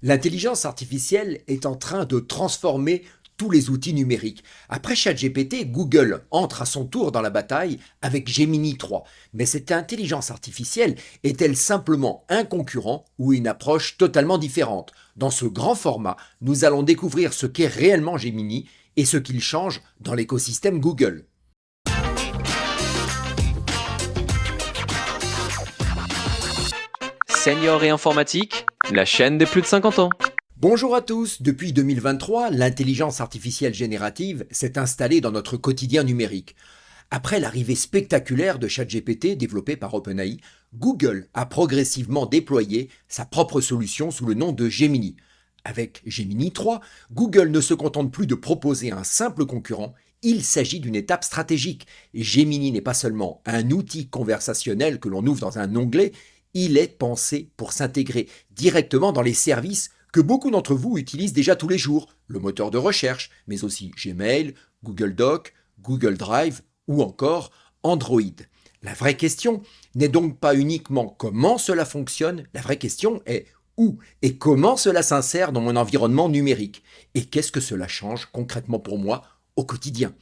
L'intelligence artificielle est en train de transformer tous les outils numériques. Après ChatGPT, Google entre à son tour dans la bataille avec Gemini 3. Mais cette intelligence artificielle est-elle simplement un concurrent ou une approche totalement différente? Dans ce grand format, nous allons découvrir ce qu'est réellement Gemini et ce qu'il change dans l'écosystème Google. Senior et informatique, la chaîne des plus de 50 ans. Bonjour à tous, depuis 2023, l'intelligence artificielle générative s'est installée dans notre quotidien numérique. Après l'arrivée spectaculaire de ChatGPT développé par OpenAI, Google a progressivement déployé sa propre solution sous le nom de Gemini. Avec Gemini 3, Google ne se contente plus de proposer un simple concurrent, il s'agit d'une étape stratégique. Gemini n'est pas seulement un outil conversationnel que l'on ouvre dans un onglet, il est pensé pour s'intégrer directement dans les services que beaucoup d'entre vous utilisent déjà tous les jours, le moteur de recherche, mais aussi Gmail, Google Docs, Google Drive ou encore Android. La vraie question n'est donc pas uniquement comment cela fonctionne, la vraie question est où et comment cela s'insère dans mon environnement numérique et qu'est-ce que cela change concrètement pour moi au quotidien.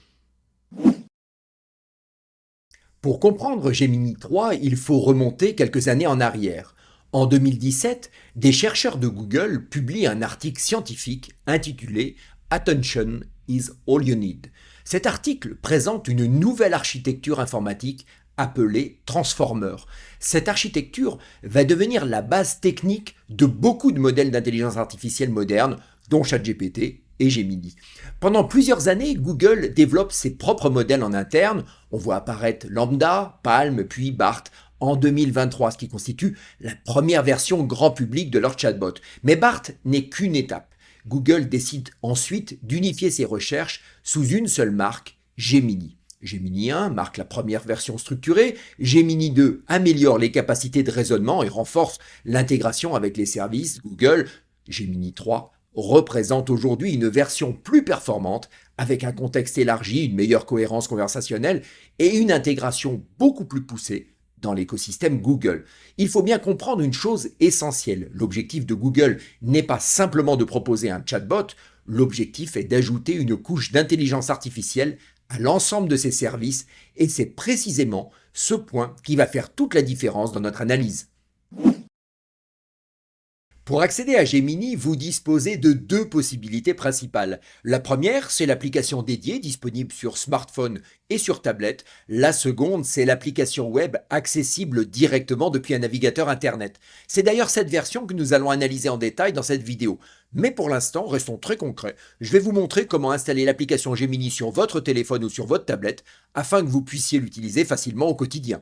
Pour comprendre Gemini 3, il faut remonter quelques années en arrière. En 2017, des chercheurs de Google publient un article scientifique intitulé Attention is all you need. Cet article présente une nouvelle architecture informatique appelée Transformer. Cette architecture va devenir la base technique de beaucoup de modèles d'intelligence artificielle modernes, dont ChatGPT et Gemini. Pendant plusieurs années, Google développe ses propres modèles en interne. On voit apparaître Lambda, Palm, puis BART en 2023, ce qui constitue la première version grand public de leur chatbot. Mais BART n'est qu'une étape. Google décide ensuite d'unifier ses recherches sous une seule marque, Gemini. Gemini 1 marque la première version structurée, Gemini 2 améliore les capacités de raisonnement et renforce l'intégration avec les services Google, Gemini 3 représente aujourd'hui une version plus performante avec un contexte élargi, une meilleure cohérence conversationnelle et une intégration beaucoup plus poussée dans l'écosystème Google. Il faut bien comprendre une chose essentielle. L'objectif de Google n'est pas simplement de proposer un chatbot, l'objectif est d'ajouter une couche d'intelligence artificielle à l'ensemble de ses services et c'est précisément ce point qui va faire toute la différence dans notre analyse. Pour accéder à Gemini, vous disposez de deux possibilités principales. La première, c'est l'application dédiée disponible sur smartphone et sur tablette. La seconde, c'est l'application web accessible directement depuis un navigateur Internet. C'est d'ailleurs cette version que nous allons analyser en détail dans cette vidéo. Mais pour l'instant, restons très concrets. Je vais vous montrer comment installer l'application Gemini sur votre téléphone ou sur votre tablette afin que vous puissiez l'utiliser facilement au quotidien.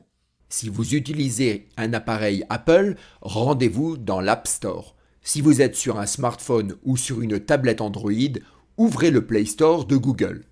Si vous utilisez un appareil Apple, rendez-vous dans l'App Store. Si vous êtes sur un smartphone ou sur une tablette Android, ouvrez le Play Store de Google.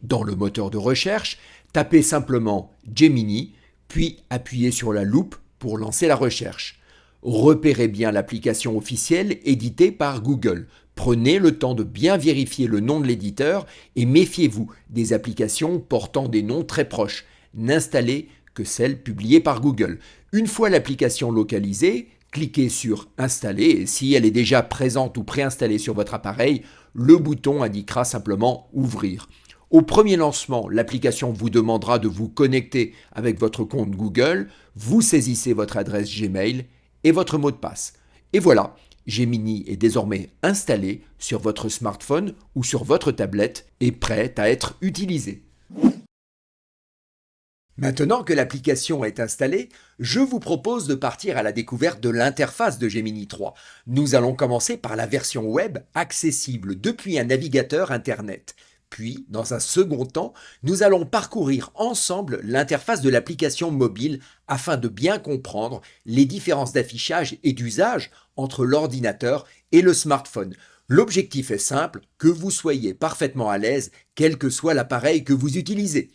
Dans le moteur de recherche, tapez simplement Gemini, puis appuyez sur la loupe pour lancer la recherche. Repérez bien l'application officielle éditée par Google. Prenez le temps de bien vérifier le nom de l'éditeur et méfiez-vous des applications portant des noms très proches. N'installez que celle publiée par Google. Une fois l'application localisée, cliquez sur Installer et si elle est déjà présente ou préinstallée sur votre appareil, le bouton indiquera simplement Ouvrir. Au premier lancement, l'application vous demandera de vous connecter avec votre compte Google, vous saisissez votre adresse Gmail et votre mot de passe. Et voilà, Gemini est désormais installé sur votre smartphone ou sur votre tablette et prêt à être utilisé. Maintenant que l'application est installée, je vous propose de partir à la découverte de l'interface de Gemini 3. Nous allons commencer par la version web accessible depuis un navigateur Internet. Puis, dans un second temps, nous allons parcourir ensemble l'interface de l'application mobile afin de bien comprendre les différences d'affichage et d'usage entre l'ordinateur et le smartphone. L'objectif est simple, que vous soyez parfaitement à l'aise, quel que soit l'appareil que vous utilisez.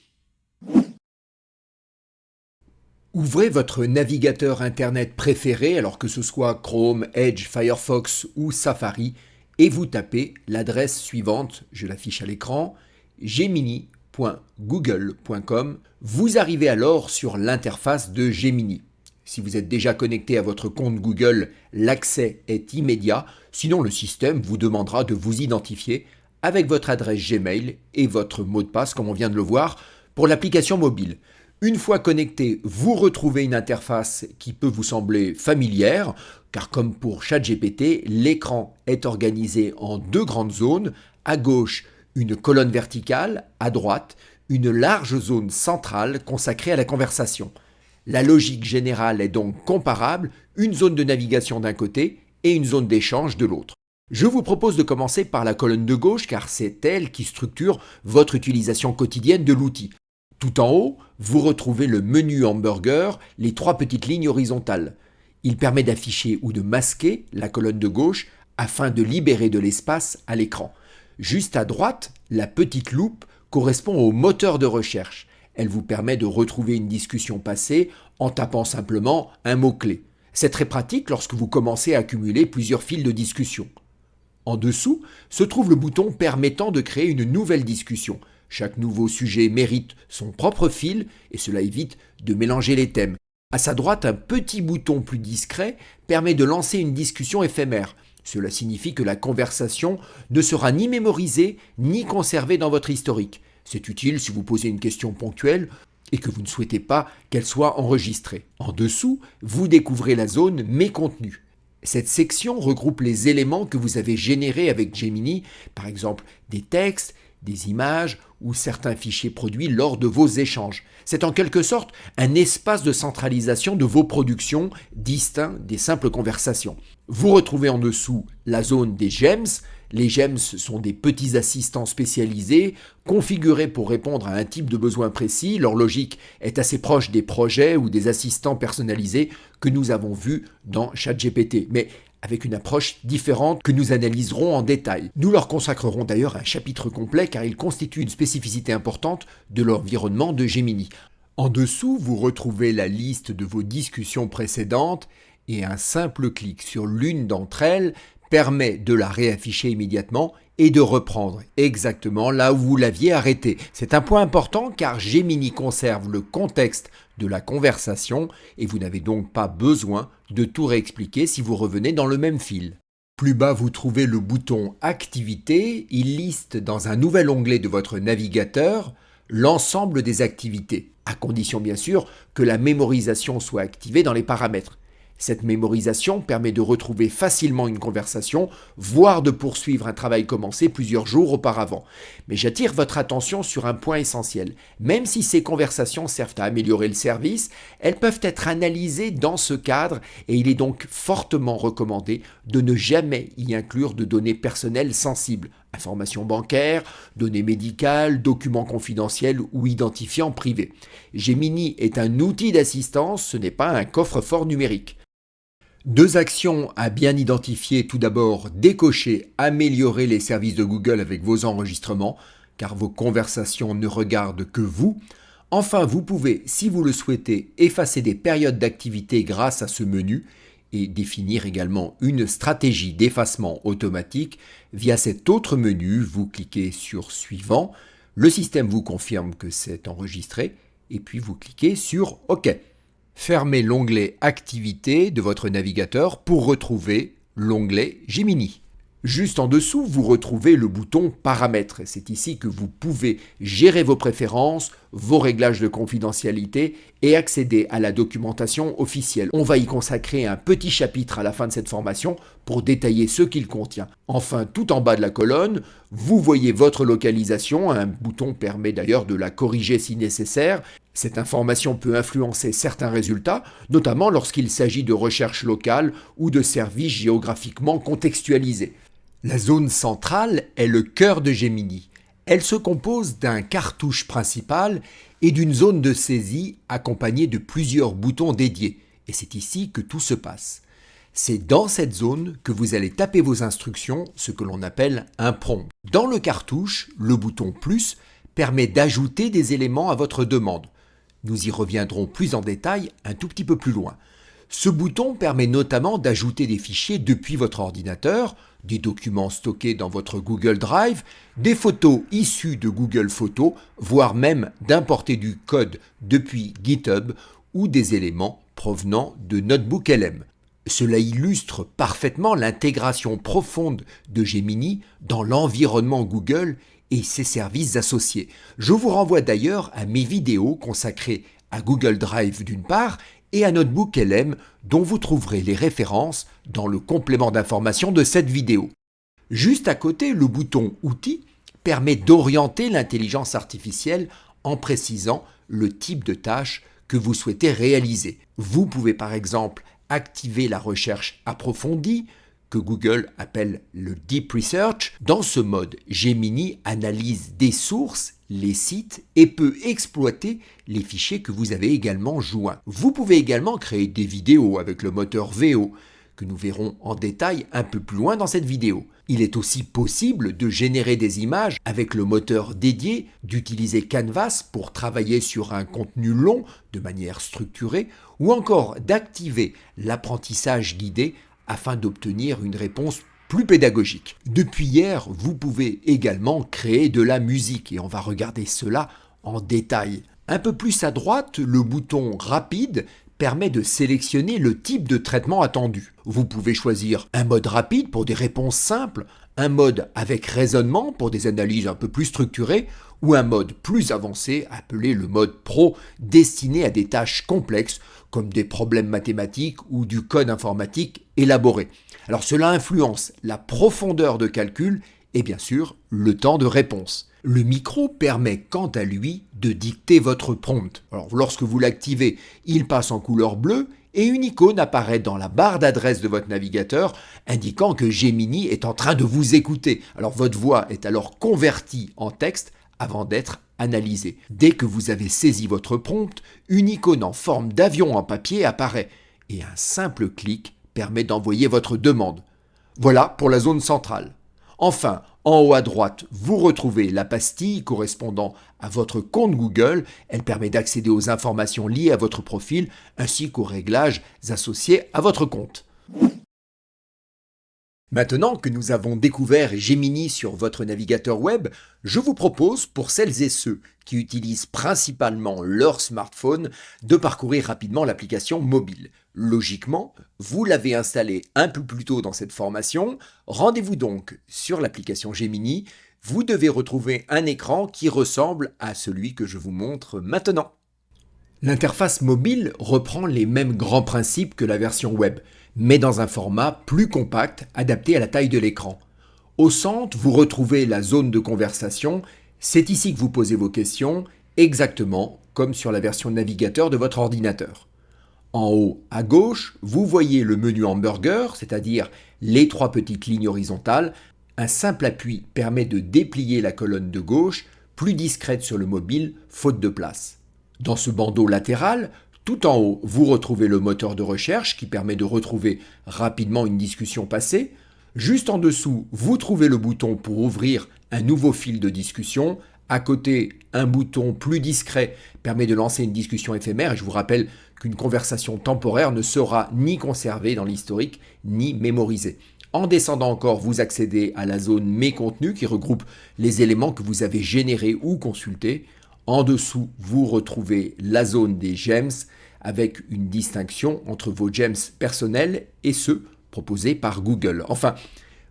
Ouvrez votre navigateur Internet préféré, alors que ce soit Chrome, Edge, Firefox ou Safari, et vous tapez l'adresse suivante, je l'affiche à l'écran, gemini.google.com. Vous arrivez alors sur l'interface de Gemini. Si vous êtes déjà connecté à votre compte Google, l'accès est immédiat. Sinon, le système vous demandera de vous identifier avec votre adresse Gmail et votre mot de passe, comme on vient de le voir, pour l'application mobile. Une fois connecté, vous retrouvez une interface qui peut vous sembler familière, car comme pour ChatGPT, l'écran est organisé en deux grandes zones. À gauche, une colonne verticale, à droite, une large zone centrale consacrée à la conversation. La logique générale est donc comparable, une zone de navigation d'un côté et une zone d'échange de l'autre. Je vous propose de commencer par la colonne de gauche car c'est elle qui structure votre utilisation quotidienne de l'outil. Tout en haut, vous retrouvez le menu hamburger, les trois petites lignes horizontales. Il permet d'afficher ou de masquer la colonne de gauche afin de libérer de l'espace à l'écran. Juste à droite, la petite loupe correspond au moteur de recherche. Elle vous permet de retrouver une discussion passée en tapant simplement un mot-clé. C'est très pratique lorsque vous commencez à accumuler plusieurs fils de discussion. En dessous se trouve le bouton permettant de créer une nouvelle discussion. Chaque nouveau sujet mérite son propre fil et cela évite de mélanger les thèmes. À sa droite, un petit bouton plus discret permet de lancer une discussion éphémère. Cela signifie que la conversation ne sera ni mémorisée ni conservée dans votre historique. C'est utile si vous posez une question ponctuelle et que vous ne souhaitez pas qu'elle soit enregistrée. En dessous, vous découvrez la zone Mes contenus. Cette section regroupe les éléments que vous avez générés avec Gemini, par exemple des textes, des images ou certains fichiers produits lors de vos échanges. C'est en quelque sorte un espace de centralisation de vos productions distinct des simples conversations. Vous retrouvez en dessous la zone des gems. Les gems sont des petits assistants spécialisés, configurés pour répondre à un type de besoin précis. Leur logique est assez proche des projets ou des assistants personnalisés que nous avons vus dans ChatGPT, mais avec une approche différente que nous analyserons en détail. Nous leur consacrerons d'ailleurs un chapitre complet car ils constituent une spécificité importante de l'environnement de Gemini. En dessous, vous retrouvez la liste de vos discussions précédentes et un simple clic sur l'une d'entre elles permet de la réafficher immédiatement et de reprendre exactement là où vous l'aviez arrêté. C'est un point important car Gemini conserve le contexte de la conversation et vous n'avez donc pas besoin de tout réexpliquer si vous revenez dans le même fil. Plus bas, vous trouvez le bouton Activités. Il liste dans un nouvel onglet de votre navigateur l'ensemble des activités, à condition bien sûr que la mémorisation soit activée dans les paramètres. Cette mémorisation permet de retrouver facilement une conversation, voire de poursuivre un travail commencé plusieurs jours auparavant. Mais j'attire votre attention sur un point essentiel. Même si ces conversations servent à améliorer le service, elles peuvent être analysées dans ce cadre et il est donc fortement recommandé de ne jamais y inclure de données personnelles sensibles, informations bancaires, données médicales, documents confidentiels ou identifiants privés. Gemini est un outil d'assistance, ce n'est pas un coffre-fort numérique. Deux actions à bien identifier. Tout d'abord, décocher, améliorer les services de Google avec vos enregistrements, car vos conversations ne regardent que vous. Enfin, vous pouvez, si vous le souhaitez, effacer des périodes d'activité grâce à ce menu et définir également une stratégie d'effacement automatique via cet autre menu. Vous cliquez sur Suivant, le système vous confirme que c'est enregistré et puis vous cliquez sur OK. Fermez l'onglet Activités de votre navigateur pour retrouver l'onglet Gemini. Juste en dessous, vous retrouvez le bouton Paramètres. C'est ici que vous pouvez gérer vos préférences, vos réglages de confidentialité et accéder à la documentation officielle. On va y consacrer un petit chapitre à la fin de cette formation pour détailler ce qu'il contient. Enfin, tout en bas de la colonne, vous voyez votre localisation. Un bouton permet d'ailleurs de la corriger si nécessaire. Cette information peut influencer certains résultats, notamment lorsqu'il s'agit de recherche locale ou de services géographiquement contextualisés. La zone centrale est le cœur de Gemini. Elle se compose d'un cartouche principal et d'une zone de saisie accompagnée de plusieurs boutons dédiés. Et c'est ici que tout se passe. C'est dans cette zone que vous allez taper vos instructions, ce que l'on appelle un prompt. Dans le cartouche, le bouton plus permet d'ajouter des éléments à votre demande. Nous y reviendrons plus en détail un tout petit peu plus loin. Ce bouton permet notamment d'ajouter des fichiers depuis votre ordinateur, des documents stockés dans votre Google Drive, des photos issues de Google Photos, voire même d'importer du code depuis GitHub ou des éléments provenant de Notebook LM. Cela illustre parfaitement l'intégration profonde de Gemini dans l'environnement Google et ses services associés. Je vous renvoie d'ailleurs à mes vidéos consacrées à Google Drive d'une part et à Notebook LM dont vous trouverez les références dans le complément d'information de cette vidéo. Juste à côté, le bouton Outils permet d'orienter l'intelligence artificielle en précisant le type de tâche que vous souhaitez réaliser. Vous pouvez par exemple activer la recherche approfondie, que Google appelle le Deep Research. Dans ce mode, Gemini analyse des sources, les sites et peut exploiter les fichiers que vous avez également joints. Vous pouvez également créer des vidéos avec le moteur VO, que nous verrons en détail un peu plus loin dans cette vidéo. Il est aussi possible de générer des images avec le moteur dédié, d'utiliser Canvas pour travailler sur un contenu long de manière structurée, ou encore d'activer l'apprentissage guidé afin d'obtenir une réponse plus pédagogique. Depuis hier, vous pouvez également créer de la musique et on va regarder cela en détail. Un peu plus à droite, le bouton rapide permet de sélectionner le type de traitement attendu. Vous pouvez choisir un mode rapide pour des réponses simples, un mode avec raisonnement pour des analyses un peu plus structurées, ou un mode plus avancé appelé le mode pro destiné à des tâches complexes comme des problèmes mathématiques ou du code informatique élaboré. Alors cela influence la profondeur de calcul et bien sûr le temps de réponse. Le micro permet quant à lui de dicter votre prompt. Alors lorsque vous l'activez, il passe en couleur bleue et une icône apparaît dans la barre d'adresse de votre navigateur indiquant que Gemini est en train de vous écouter. Alors votre voix est alors convertie en texte avant d'être analysée. Dès que vous avez saisi votre prompt, une icône en forme d'avion en papier apparaît et un simple clic permet d'envoyer votre demande. Voilà pour la zone centrale. Enfin, en haut à droite, vous retrouvez la pastille correspondant à votre compte Google. Elle permet d'accéder aux informations liées à votre profil ainsi qu'aux réglages associés à votre compte. Maintenant que nous avons découvert Gemini sur votre navigateur web, je vous propose, pour celles et ceux qui utilisent principalement leur smartphone, de parcourir rapidement l'application mobile. Logiquement, vous l'avez installée un peu plus tôt dans cette formation. Rendez-vous donc sur l'application Gemini. Vous devez retrouver un écran qui ressemble à celui que je vous montre maintenant. L'interface mobile reprend les mêmes grands principes que la version web, mais dans un format plus compact adapté à la taille de l'écran. Au centre, vous retrouvez la zone de conversation. C'est ici que vous posez vos questions, exactement comme sur la version navigateur de votre ordinateur. En haut à gauche, vous voyez le menu hamburger, c'est-à-dire les 3 petites lignes horizontales. Un simple appui permet de déplier la colonne de gauche, plus discrète sur le mobile, faute de place. Dans ce bandeau latéral, tout en haut, vous retrouvez le moteur de recherche qui permet de retrouver rapidement une discussion passée. Juste en dessous, vous trouvez le bouton pour ouvrir un nouveau fil de discussion. À côté, un bouton plus discret permet de lancer une discussion éphémère. Et je vous rappelle qu'une conversation temporaire ne sera ni conservée dans l'historique, ni mémorisée. En descendant encore, vous accédez à la zone Mes contenus qui regroupe les éléments que vous avez générés ou consultés. En dessous, vous retrouvez la zone des gems avec une distinction entre vos gems personnels et ceux proposés par Google. Enfin,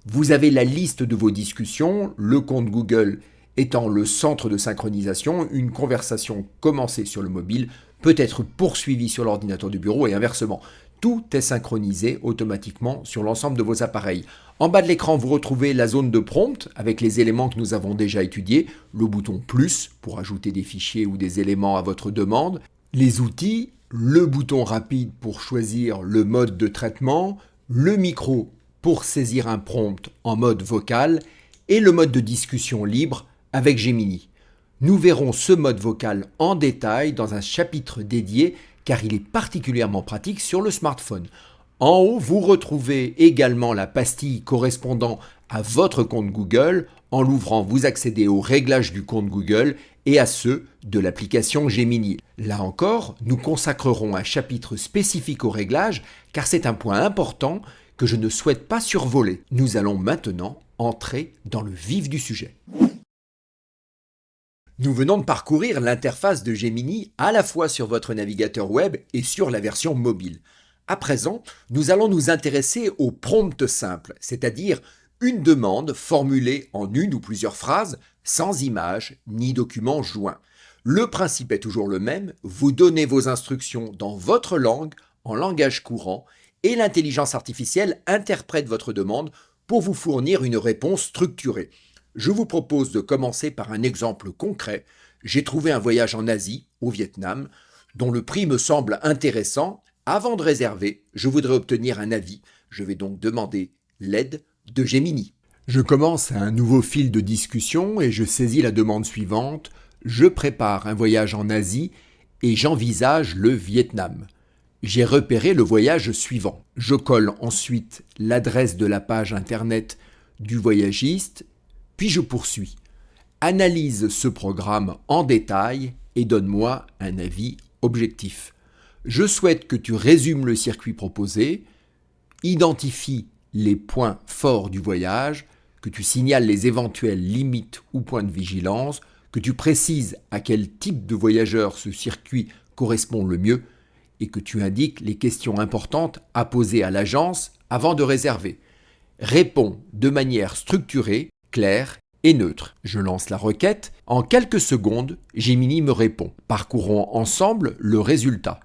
vous avez la liste de vos discussions, le compte Google étant le centre de synchronisation. Une conversation commencée sur le mobile peut être poursuivie sur l'ordinateur du bureau et inversement. Tout est synchronisé automatiquement sur l'ensemble de vos appareils. En bas de l'écran, vous retrouvez la zone de prompt avec les éléments que nous avons déjà étudiés, le bouton plus pour ajouter des fichiers ou des éléments à votre demande, les outils, le bouton rapide pour choisir le mode de traitement, le micro pour saisir un prompt en mode vocal et le mode de discussion libre avec Gemini. Nous verrons ce mode vocal en détail dans un chapitre dédié car il est particulièrement pratique sur le smartphone. En haut, vous retrouvez également la pastille correspondant à votre compte Google. En l'ouvrant, vous accédez aux réglages du compte Google et à ceux de l'application Gemini. Là encore, nous consacrerons un chapitre spécifique aux réglages car c'est un point important que je ne souhaite pas survoler. Nous allons maintenant entrer dans le vif du sujet. Nous venons de parcourir l'interface de Gemini à la fois sur votre navigateur web et sur la version mobile. À présent, nous allons nous intéresser au prompt simple, c'est-à-dire une demande formulée en une ou plusieurs phrases, sans image ni document joint. Le principe est toujours le même, vous donnez vos instructions dans votre langue, en langage courant, et l'intelligence artificielle interprète votre demande pour vous fournir une réponse structurée. Je vous propose de commencer par un exemple concret. J'ai trouvé un voyage en Asie, au Vietnam, dont le prix me semble intéressant. Avant de réserver, je voudrais obtenir un avis. Je vais donc demander l'aide de Gemini. Je commence un nouveau fil de discussion et je saisis la demande suivante. Je prépare un voyage en Asie et j'envisage le Vietnam. J'ai repéré le voyage suivant. Je colle ensuite l'adresse de la page internet du voyagiste, puis je poursuis. Analyse ce programme en détail et donne-moi un avis objectif. Je souhaite que tu résumes le circuit proposé, identifie les points forts du voyage, que tu signales les éventuelles limites ou points de vigilance, que tu précises à quel type de voyageur ce circuit correspond le mieux et que tu indiques les questions importantes à poser à l'agence avant de réserver. Réponds de manière structurée, claire et neutre. Je lance la requête. En quelques secondes, Gemini me répond. Parcourons ensemble le résultat.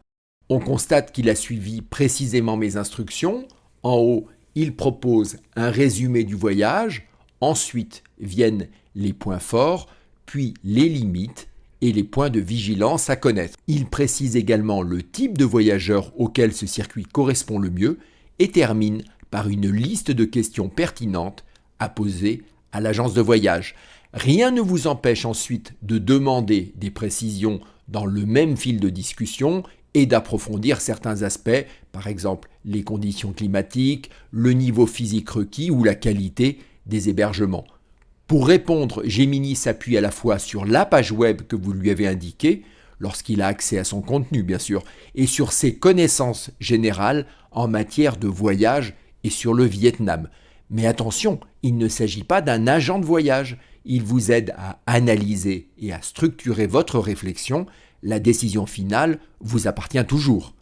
On constate qu'il a suivi précisément mes instructions. En haut, il propose un résumé du voyage. Ensuite viennent les points forts, puis les limites et les points de vigilance à connaître. Il précise également le type de voyageur auquel ce circuit correspond le mieux et termine par une liste de questions pertinentes à poser à l'agence de voyage. Rien ne vous empêche ensuite de demander des précisions dans le même fil de discussion et d'approfondir certains aspects, par exemple les conditions climatiques, le niveau physique requis ou la qualité des hébergements. Pour répondre, Gemini s'appuie à la fois sur la page web que vous lui avez indiquée, lorsqu'il a accès à son contenu bien sûr, et sur ses connaissances générales en matière de voyage et sur le Vietnam. Mais attention, il ne s'agit pas d'un agent de voyage. Il vous aide à analyser et à structurer votre réflexion. La décision finale vous appartient toujours.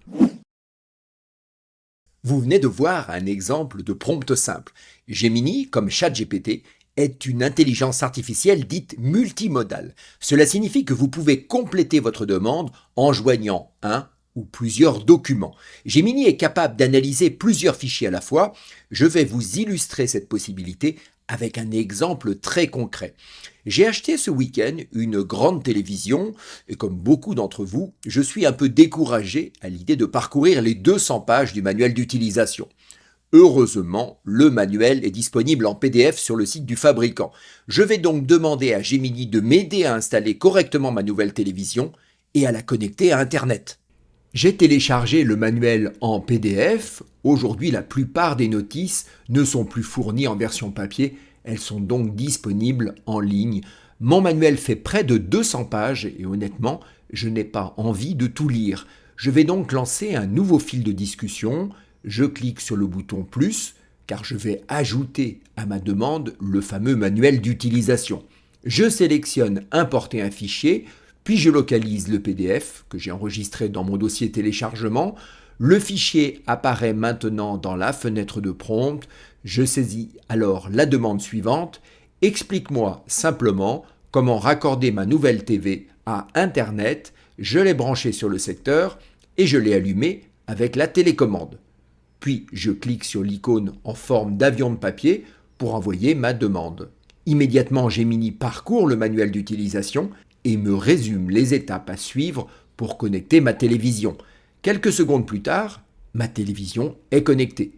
Vous venez de voir un exemple de prompt simple. Gemini, comme ChatGPT, est une intelligence artificielle dite multimodale. Cela signifie que vous pouvez compléter votre demande en joignant un ou plusieurs documents. Gemini est capable d'analyser plusieurs fichiers à la fois. Je vais vous illustrer cette possibilité avec un exemple très concret. J'ai acheté ce week-end une grande télévision et comme beaucoup d'entre vous, je suis un peu découragé à l'idée de parcourir les 200 pages du manuel d'utilisation. Heureusement, le manuel est disponible en PDF sur le site du fabricant. Je vais donc demander à Gemini de m'aider à installer correctement ma nouvelle télévision et à la connecter à Internet. J'ai téléchargé le manuel en PDF. Aujourd'hui, la plupart des notices ne sont plus fournies en version papier. Elles sont donc disponibles en ligne. Mon manuel fait près de 200 pages et honnêtement, je n'ai pas envie de tout lire. Je vais donc lancer un nouveau fil de discussion. Je clique sur le bouton plus car je vais ajouter à ma demande le fameux manuel d'utilisation. Je sélectionne importer un fichier, puis je localise le PDF que j'ai enregistré dans mon dossier téléchargement. Le fichier apparaît maintenant dans la fenêtre de prompt. Je saisis alors la demande suivante. Explique-moi simplement comment raccorder ma nouvelle TV à Internet. Je l'ai branchée sur le secteur et je l'ai allumée avec la télécommande. Puis je clique sur l'icône en forme d'avion de papier pour envoyer ma demande. Immédiatement, Gemini parcourt le manuel d'utilisation et me résume les étapes à suivre pour connecter ma télévision. Quelques secondes plus tard, ma télévision est connectée.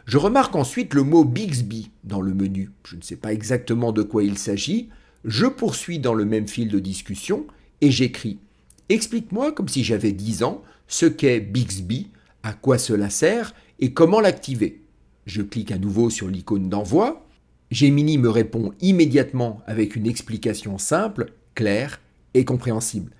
Je remarque ensuite le mot Bixby dans le menu. Je ne sais pas exactement de quoi il s'agit. Je poursuis dans le même fil de discussion et j'écris « Explique-moi, comme si j'avais 10 ans, ce qu'est Bixby, à quoi cela sert et comment l'activer ?» Je clique à nouveau sur l'icône d'envoi. Gemini me répond immédiatement avec une explication simple, claire et compréhensible.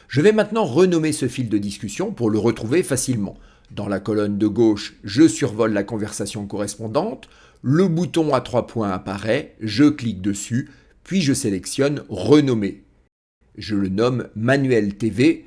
Je vais maintenant renommer ce fil de discussion pour le retrouver facilement. Dans la colonne de gauche, je survole la conversation correspondante, le bouton à 3 points apparaît, je clique dessus, puis je sélectionne Renommer. Je le nomme Manuel TV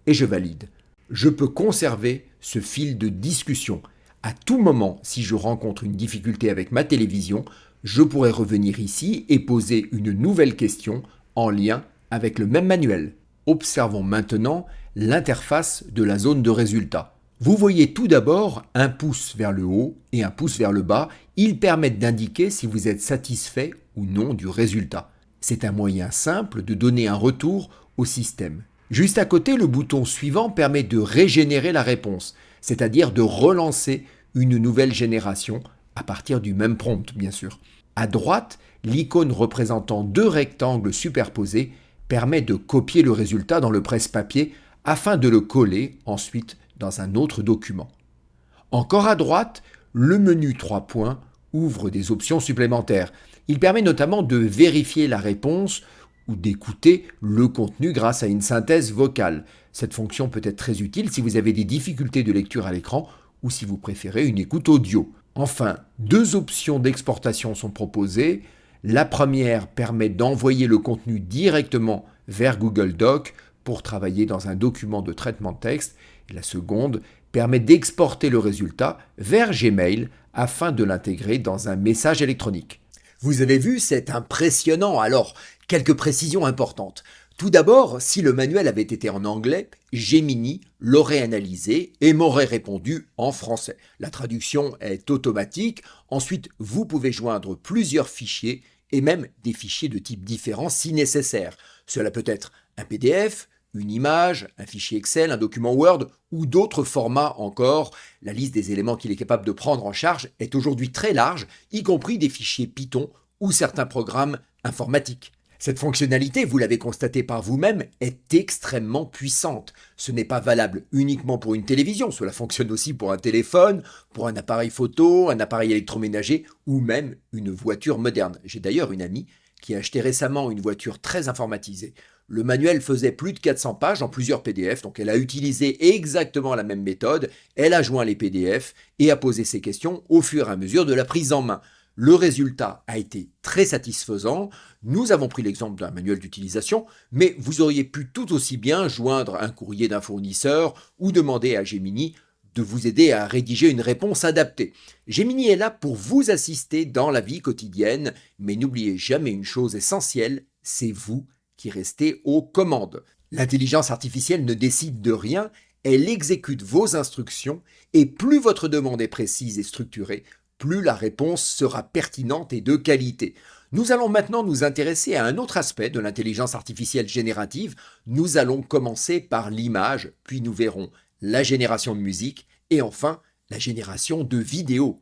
et je valide. je peux conserver ce fil de discussion. À tout moment, si je rencontre une difficulté avec ma télévision, je pourrais revenir ici et poser une nouvelle question en lien avec le même manuel. Observons maintenant l'interface de la zone de résultat. Vous voyez tout d'abord un pouce vers le haut et un pouce vers le bas. Ils permettent d'indiquer si vous êtes satisfait ou non du résultat. C'est un moyen simple de donner un retour au système. Juste à côté, le bouton suivant permet de régénérer la réponse, c'est-à-dire de relancer une nouvelle génération à partir du même prompt, bien sûr. À droite, l'icône représentant deux rectangles superposés permet de copier le résultat dans le presse-papier afin de le coller ensuite dans un autre document. Encore à droite, le menu 3 points ouvre des options supplémentaires. Il permet notamment de vérifier la réponse ou d'écouter le contenu grâce à une synthèse vocale. Cette fonction peut être très utile si vous avez des difficultés de lecture à l'écran ou si vous préférez une écoute audio. Enfin, deux options d'exportation sont proposées. La première permet d'envoyer le contenu directement vers Google Docs pour travailler dans un document de traitement de texte. Et la seconde permet d'exporter le résultat vers Gmail afin de l'intégrer dans un message électronique. Vous avez vu, c'est impressionnant. Alors, quelques précisions importantes. Tout d'abord, si le manuel avait été en anglais, Gemini l'aurait analysé et m'aurait répondu en français. La traduction est automatique. Ensuite, vous pouvez joindre plusieurs fichiers et même des fichiers de type différent si nécessaire. Cela peut être un PDF, une image, un fichier Excel, un document Word ou d'autres formats encore. La liste des éléments qu'il est capable de prendre en charge est aujourd'hui très large, y compris des fichiers Python ou certains programmes informatiques. Cette fonctionnalité, vous l'avez constaté par vous-même, est extrêmement puissante. Ce n'est pas valable uniquement pour une télévision, cela fonctionne aussi pour un téléphone, pour un appareil photo, un appareil électroménager ou même une voiture moderne. J'ai d'ailleurs une amie qui a acheté récemment une voiture très informatisée. Le manuel faisait plus de 400 pages en plusieurs PDF, donc elle a utilisé exactement la même méthode, elle a joint les PDF et a posé ses questions au fur et à mesure de la prise en main. Le résultat a été très satisfaisant. Nous avons pris l'exemple d'un manuel d'utilisation, mais vous auriez pu tout aussi bien joindre un courrier d'un fournisseur ou demander à Gemini de vous aider à rédiger une réponse adaptée. Gemini est là pour vous assister dans la vie quotidienne, mais n'oubliez jamais une chose essentielle, c'est vous qui restez aux commandes. L'intelligence artificielle ne décide de rien, elle exécute vos instructions et plus votre demande est précise et structurée, plus la réponse sera pertinente et de qualité. Nous allons maintenant nous intéresser à un autre aspect de l'intelligence artificielle générative. Nous allons commencer par l'image, puis nous verrons la génération de musique et enfin la génération de vidéos.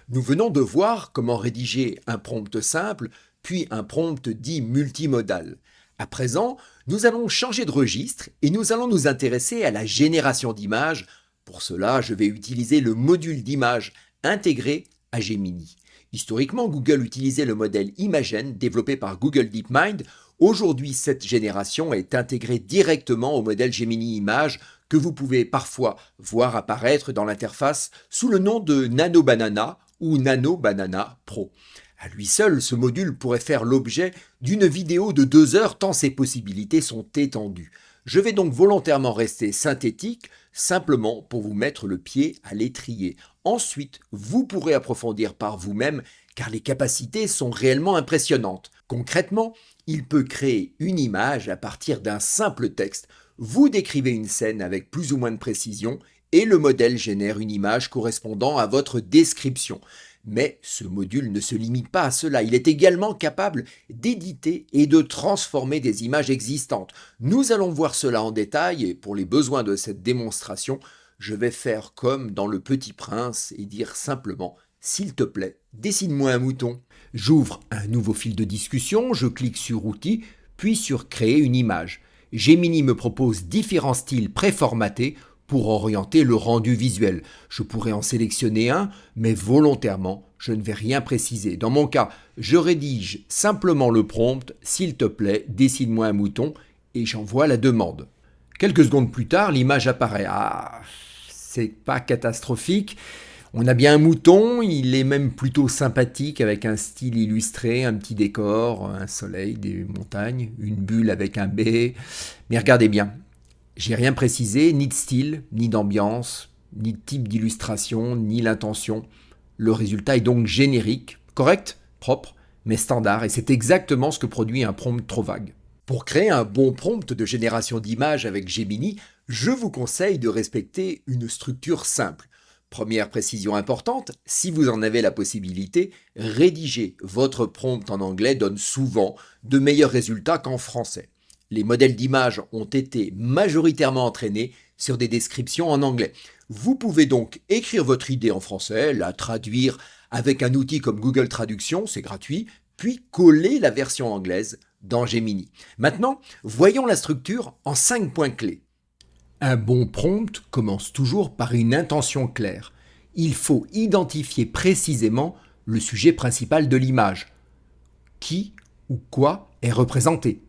Nous venons de voir comment rédiger un prompt simple, puis un prompt dit multimodal. À présent, nous allons changer de registre et nous allons nous intéresser à la génération d'images. Pour cela, je vais utiliser le module d'image intégré à Gemini. Historiquement, Google utilisait le modèle Imagen développé par Google DeepMind. Aujourd'hui, cette génération est intégrée directement au modèle Gemini Images que vous pouvez parfois voir apparaître dans l'interface sous le nom de Nano Banana ou Nano Banana Pro. À lui seul, ce module pourrait faire l'objet d'une vidéo de 2 heures tant ses possibilités sont étendues. Je vais donc volontairement rester synthétique, simplement pour vous mettre le pied à l'étrier. Ensuite, vous pourrez approfondir par vous-même car les capacités sont réellement impressionnantes. Concrètement, il peut créer une image à partir d'un simple texte. Vous décrivez une scène avec plus ou moins de précision et le modèle génère une image correspondant à votre description. Mais ce module ne se limite pas à cela, il est également capable d'éditer et de transformer des images existantes. Nous allons voir cela en détail et pour les besoins de cette démonstration, je vais faire comme dans Le Petit Prince et dire simplement « S'il te plaît, dessine-moi un mouton ». J'ouvre un nouveau fil de discussion, je clique sur « Outils » puis sur « Créer une image ». Gemini me propose différents styles préformatés pour orienter le rendu visuel. Je pourrais en sélectionner un, mais volontairement, je ne vais rien préciser. Dans mon cas, je rédige simplement le prompt « S'il te plaît, dessine-moi un mouton » et j'envoie la demande. Quelques secondes plus tard, l'image apparaît. Ah, c'est pas catastrophique. On a bien un mouton, il est même plutôt sympathique avec un style illustré, un petit décor, un soleil, des montagnes, une bulle avec un B. Mais regardez bien. J'ai rien précisé, ni de style, ni d'ambiance, ni de type d'illustration, ni l'intention. Le résultat est donc générique, correct, propre, mais standard, et c'est exactement ce que produit un prompt trop vague. Pour créer un bon prompt de génération d'images avec Gemini, je vous conseille de respecter une structure simple. Première précision importante, si vous en avez la possibilité, rédiger votre prompt en anglais donne souvent de meilleurs résultats qu'en français. Les modèles d'images ont été majoritairement entraînés sur des descriptions en anglais. Vous pouvez donc écrire votre idée en français, la traduire avec un outil comme Google Traduction, c'est gratuit, puis coller la version anglaise dans Gemini. Maintenant, voyons la structure en 5 points clés. Un bon prompt commence toujours par une intention claire. Il faut identifier précisément le sujet principal de l'image. Qui ou quoi est représenté?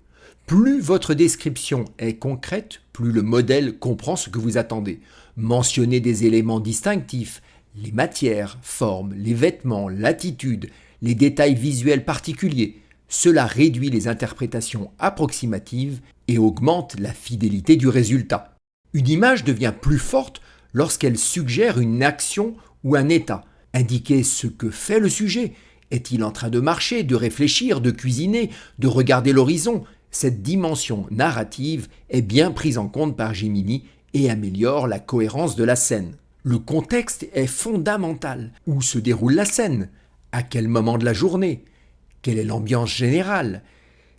Plus votre description est concrète, plus le modèle comprend ce que vous attendez. Mentionnez des éléments distinctifs, les matières, formes, les vêtements, l'attitude, les détails visuels particuliers. Cela réduit les interprétations approximatives et augmente la fidélité du résultat. Une image devient plus forte lorsqu'elle suggère une action ou un état. Indiquez ce que fait le sujet. Est-il en train de marcher, de réfléchir, de cuisiner, de regarder l'horizon? Cette dimension narrative est bien prise en compte par Gemini et améliore la cohérence de la scène. Le contexte est fondamental. Où se déroule la scène? À quel moment de la journée? Quelle est l'ambiance générale?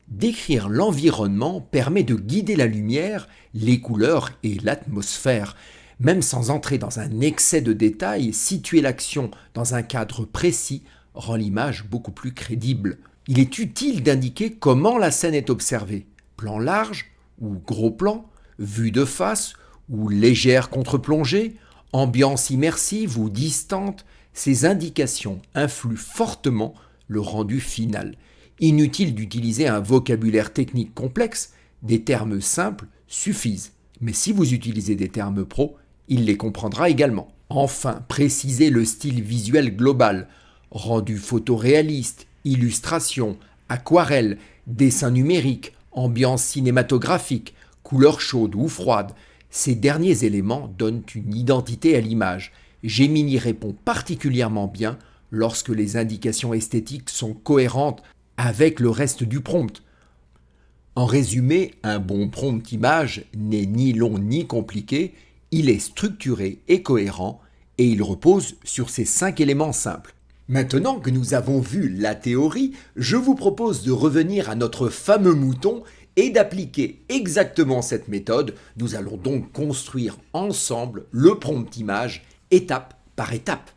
Décrire l'environnement permet de guider la lumière, les couleurs et l'atmosphère. Même sans entrer dans un excès de détails, situer l'action dans un cadre précis rend l'image beaucoup plus crédible. Il est utile d'indiquer comment la scène est observée. Plan large ou gros plan, vue de face ou légère contre-plongée, ambiance immersive ou distante, ces indications influent fortement le rendu final. Inutile d'utiliser un vocabulaire technique complexe, des termes simples suffisent. Mais si vous utilisez des termes pro, il les comprendra également. Enfin, précisez le style visuel global, rendu photoréaliste, illustration, aquarelle, dessin numérique, ambiance cinématographique, couleurs chaudes ou froides. Ces derniers éléments donnent une identité à l'image. Gemini répond particulièrement bien lorsque les indications esthétiques sont cohérentes avec le reste du prompt. En résumé, un bon prompt image n'est ni long ni compliqué, il est structuré et cohérent et il repose sur ces 5 éléments simples. Maintenant que nous avons vu la théorie, je vous propose de revenir à notre fameux mouton et d'appliquer exactement cette méthode. Nous allons donc construire ensemble le prompt image étape par étape.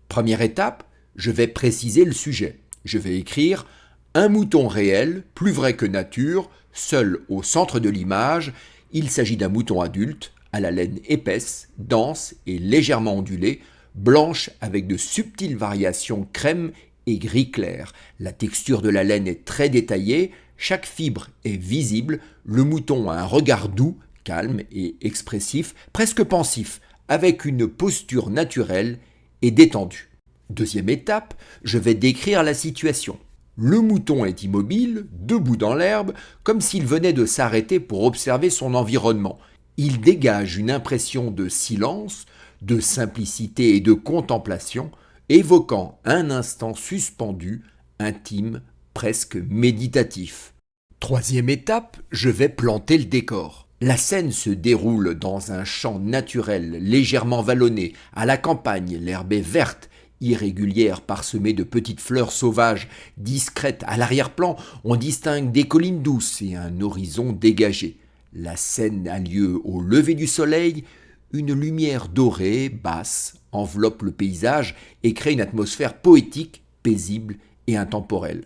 Première étape, je vais préciser le sujet. Je vais écrire un mouton réel, plus vrai que nature, seul au centre de l'image. Il s'agit d'un mouton adulte, à la laine épaisse, dense et légèrement ondulée, blanche avec de subtiles variations crème et gris clair. La texture de la laine est très détaillée, chaque fibre est visible, le mouton a un regard doux, calme et expressif, presque pensif, avec une posture naturelle et détendue. Deuxième étape, je vais décrire la situation. Le mouton est immobile, debout dans l'herbe, comme s'il venait de s'arrêter pour observer son environnement. Il dégage une impression de silence, de simplicité et de contemplation, évoquant un instant suspendu, intime, presque méditatif. Troisième étape, je vais planter le décor. La scène se déroule dans un champ naturel légèrement vallonné, à la campagne, l'herbe est verte, irrégulière, parsemée de petites fleurs sauvages, discrètes. À l'arrière-plan, on distingue des collines douces et un horizon dégagé. La scène a lieu au lever du soleil, une lumière dorée, basse, enveloppe le paysage et crée une atmosphère poétique, paisible et intemporelle.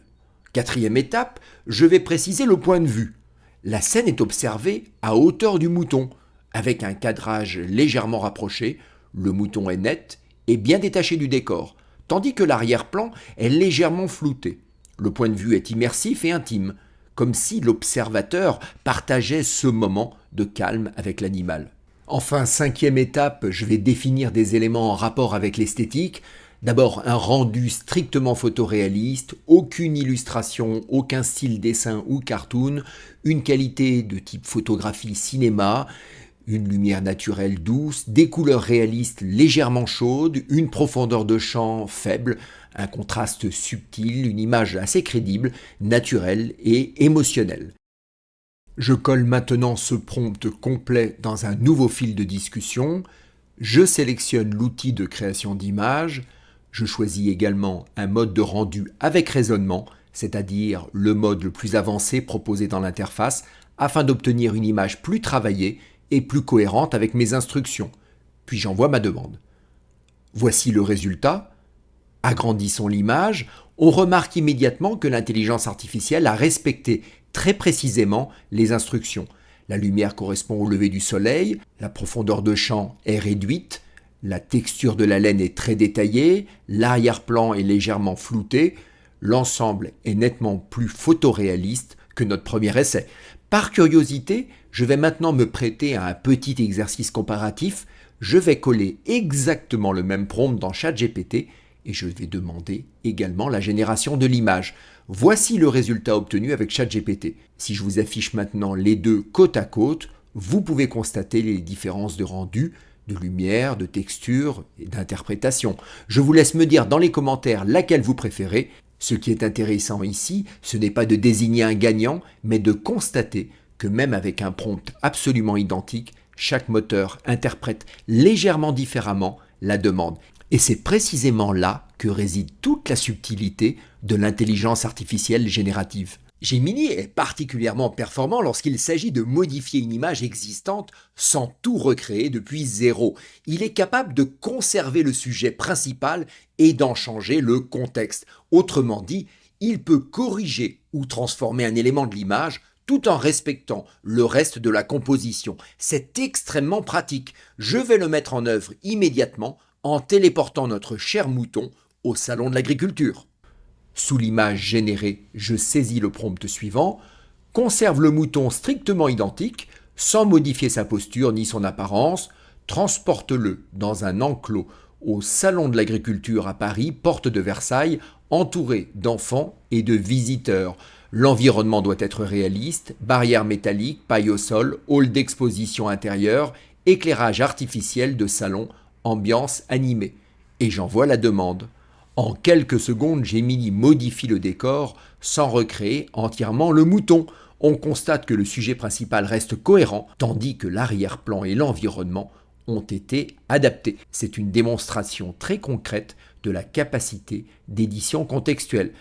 Quatrième étape, je vais préciser le point de vue. La scène est observée à hauteur du mouton, avec un cadrage légèrement rapproché, le mouton est net et bien détaché du décor, tandis que l'arrière-plan est légèrement flouté. Le point de vue est immersif et intime, comme si l'observateur partageait ce moment de calme avec l'animal. Enfin, cinquième étape, je vais définir des éléments en rapport avec l'esthétique. D'abord, un rendu strictement photoréaliste, aucune illustration, aucun style dessin ou cartoon, une qualité de type photographie cinéma, Une lumière naturelle douce, des couleurs réalistes légèrement chaudes, une profondeur de champ faible, un contraste subtil, une image assez crédible, naturelle et émotionnelle. Je colle maintenant ce prompt complet dans un nouveau fil de discussion. Je sélectionne l'outil de création d'image. Je choisis également un mode de rendu avec raisonnement, c'est-à-dire le mode le plus avancé proposé dans l'interface, afin d'obtenir une image plus travaillée et plus cohérente avec mes instructions. Puis j'envoie ma demande. Voici le résultat. Agrandissons l'image. On remarque immédiatement que l'intelligence artificielle a respecté très précisément les instructions. La lumière correspond au lever du soleil, la profondeur de champ est réduite, la texture de la laine est très détaillée, l'arrière-plan est légèrement flouté, l'ensemble est nettement plus photoréaliste que notre premier essai. Par curiosité, je vais maintenant me prêter à un petit exercice comparatif. Je vais coller exactement le même prompt dans ChatGPT et je vais demander également la génération de l'image. Voici le résultat obtenu avec ChatGPT. Si je vous affiche maintenant les deux côte à côte, vous pouvez constater les différences de rendu, de lumière, de texture et d'interprétation. Je vous laisse me dire dans les commentaires laquelle vous préférez. Ce qui est intéressant ici, ce n'est pas de désigner un gagnant, mais de constater que même avec un prompt absolument identique, chaque moteur interprète légèrement différemment la demande. Et c'est précisément là que réside toute la subtilité de l'intelligence artificielle générative. Gemini est particulièrement performant lorsqu'il s'agit de modifier une image existante sans tout recréer depuis zéro. Il est capable de conserver le sujet principal et d'en changer le contexte. Autrement dit, il peut corriger ou transformer un élément de l'image tout en respectant le reste de la composition. C'est extrêmement pratique. Je vais le mettre en œuvre immédiatement en téléportant notre cher mouton au salon de l'agriculture. Sous l'image générée, je saisis le prompt suivant, conserve le mouton strictement identique, sans modifier sa posture ni son apparence, transporte-le dans un enclos au salon de l'agriculture à Paris, porte de Versailles, entouré d'enfants et de visiteurs. L'environnement doit être réaliste, barrière métallique, paille au sol, hall d'exposition intérieure, éclairage artificiel de salon, ambiance animée. Et j'envoie la demande. En quelques secondes, Gemini modifie le décor sans recréer entièrement le mouton. On constate que le sujet principal reste cohérent, tandis que l'arrière-plan et l'environnement ont été adaptés. C'est une démonstration très concrète de la capacité d'édition contextuelle.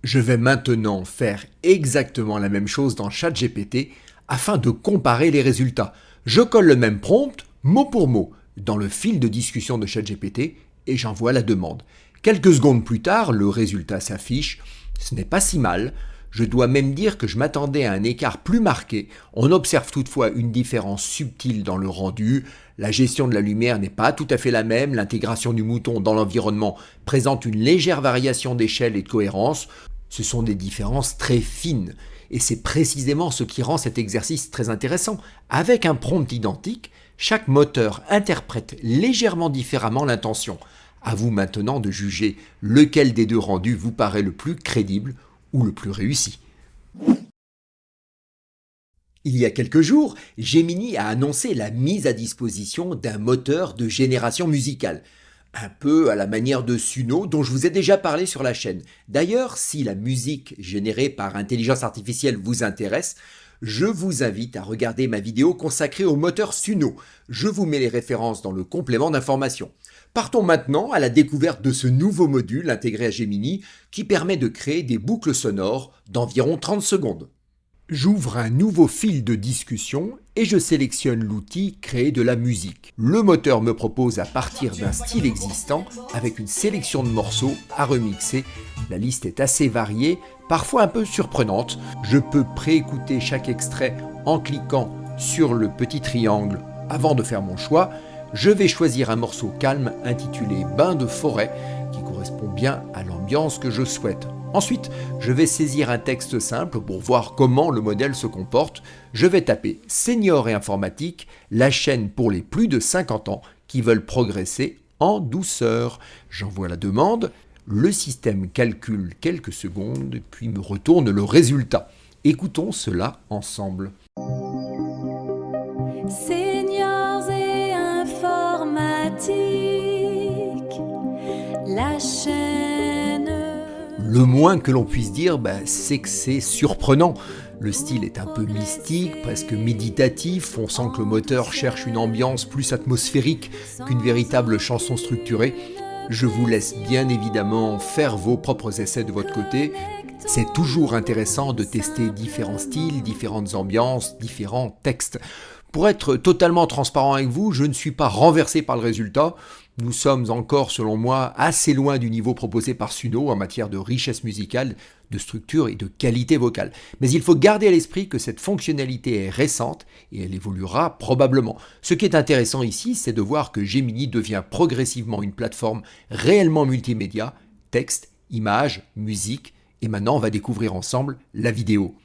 Je vais maintenant faire exactement la même chose dans ChatGPT afin de comparer les résultats. Je colle le même prompt, mot pour mot, dans le fil de discussion de ChatGPT et j'envoie la demande. Quelques secondes plus tard, le résultat s'affiche. Ce n'est pas si mal. Je dois même dire que je m'attendais à un écart plus marqué. On observe toutefois une différence subtile dans le rendu. La gestion de la lumière n'est pas tout à fait la même. L'intégration du mouton dans l'environnement présente une légère variation d'échelle et de cohérence. Ce sont des différences très fines. Et c'est précisément ce qui rend cet exercice très intéressant. Avec un prompt identique, chaque moteur interprète légèrement différemment l'intention. À vous maintenant de juger lequel des deux rendus vous paraît le plus crédible ou le plus réussi. Il y a quelques jours, Gemini a annoncé la mise à disposition d'un moteur de génération musicale. Un peu à la manière de Suno dont je vous ai déjà parlé sur la chaîne. D'ailleurs, si la musique générée par intelligence artificielle vous intéresse, je vous invite à regarder ma vidéo consacrée au moteur Suno. Je vous mets les références dans le complément d'information. Partons maintenant à la découverte de ce nouveau module intégré à Gemini qui permet de créer des boucles sonores d'environ 30 secondes. J'ouvre un nouveau fil de discussion et je sélectionne l'outil Créer de la musique. Le moteur me propose à partir d'un style existant avec une sélection de morceaux à remixer. La liste est assez variée, parfois un peu surprenante. Je peux préécouter chaque extrait en cliquant sur le petit triangle avant de faire mon choix. Je vais choisir un morceau calme intitulé Bain de forêt qui correspond bien à l'ambiance que je souhaite. Ensuite, je vais saisir un texte simple pour voir comment le modèle se comporte. Je vais taper Senior et informatique, la chaîne pour les plus de 50 ans qui veulent progresser en douceur. J'envoie la demande, le système calcule quelques secondes puis me retourne le résultat. Écoutons cela ensemble. Seigneur Le moins que l'on puisse dire, c'est que c'est surprenant. Le style est un peu mystique, presque méditatif, on sent que le moteur cherche une ambiance plus atmosphérique qu'une véritable chanson structurée. Je vous laisse bien évidemment faire vos propres essais de votre côté. C'est toujours intéressant de tester différents styles, différentes ambiances, différents textes. Pour être totalement transparent avec vous, je ne suis pas renversé par le résultat. Nous sommes encore, selon moi, assez loin du niveau proposé par Suno en matière de richesse musicale, de structure et de qualité vocale. Mais il faut garder à l'esprit que cette fonctionnalité est récente et elle évoluera probablement. Ce qui est intéressant ici, c'est de voir que Gemini devient progressivement une plateforme réellement multimédia, texte, images, musique, et maintenant on va découvrir ensemble la vidéo.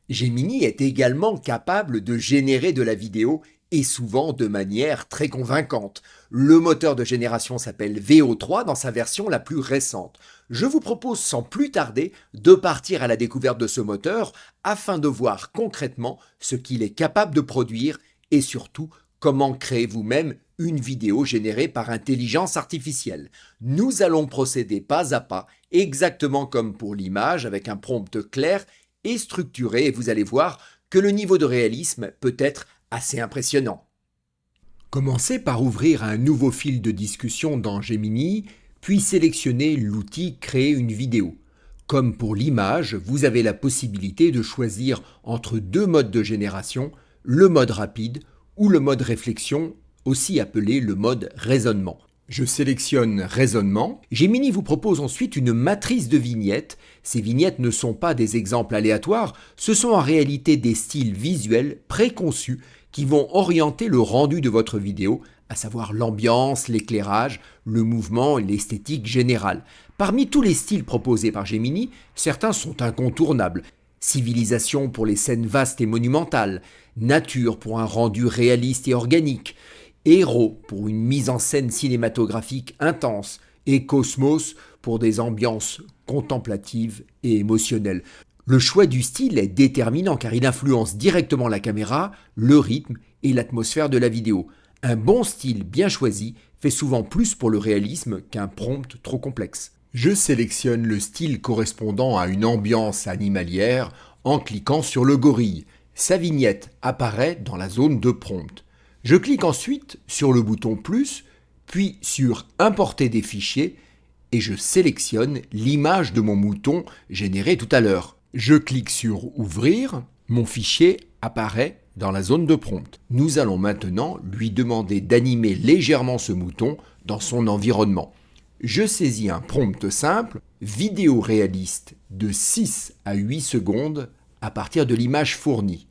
Gemini est également capable de générer de la vidéo et souvent de manière très convaincante. Le moteur de génération s'appelle VO3 dans sa version la plus récente. Je vous propose sans plus tarder de partir à la découverte de ce moteur afin de voir concrètement ce qu'il est capable de produire et surtout comment créer vous-même une vidéo générée par intelligence artificielle. Nous allons procéder pas à pas, exactement comme pour l'image, avec un prompt clair et structuré, et vous allez voir que le niveau de réalisme peut être assez impressionnant. Commencez par ouvrir un nouveau fil de discussion dans Gemini, puis sélectionnez l'outil Créer une vidéo. Comme pour l'image, vous avez la possibilité de choisir entre deux modes de génération, le mode rapide ou le mode réflexion, aussi appelé le mode raisonnement. Je sélectionne raisonnement. Gemini vous propose ensuite une matrice de vignettes. Ces vignettes ne sont pas des exemples aléatoires, ce sont en réalité des styles visuels préconçus qui vont orienter le rendu de votre vidéo, à savoir l'ambiance, l'éclairage, le mouvement et l'esthétique générale. Parmi tous les styles proposés par Gemini, certains sont incontournables. Civilisation pour les scènes vastes et monumentales, nature pour un rendu réaliste et organique, héros pour une mise en scène cinématographique intense et cosmos pour des ambiances contemplatives et émotionnelles. Le choix du style est déterminant car il influence directement la caméra, le rythme et l'atmosphère de la vidéo. Un bon style bien choisi fait souvent plus pour le réalisme qu'un prompt trop complexe. Je sélectionne le style correspondant à une ambiance animalière en cliquant sur le gorille. Sa vignette apparaît dans la zone de prompt. Je clique ensuite sur le bouton plus, puis sur Importer des fichiers et je sélectionne l'image de mon mouton générée tout à l'heure. Je clique sur Ouvrir, mon fichier apparaît dans la zone de prompt. Nous allons maintenant lui demander d'animer légèrement ce mouton dans son environnement. Je saisis un prompt simple, vidéo réaliste de 6 à 8 secondes à partir de l'image fournie.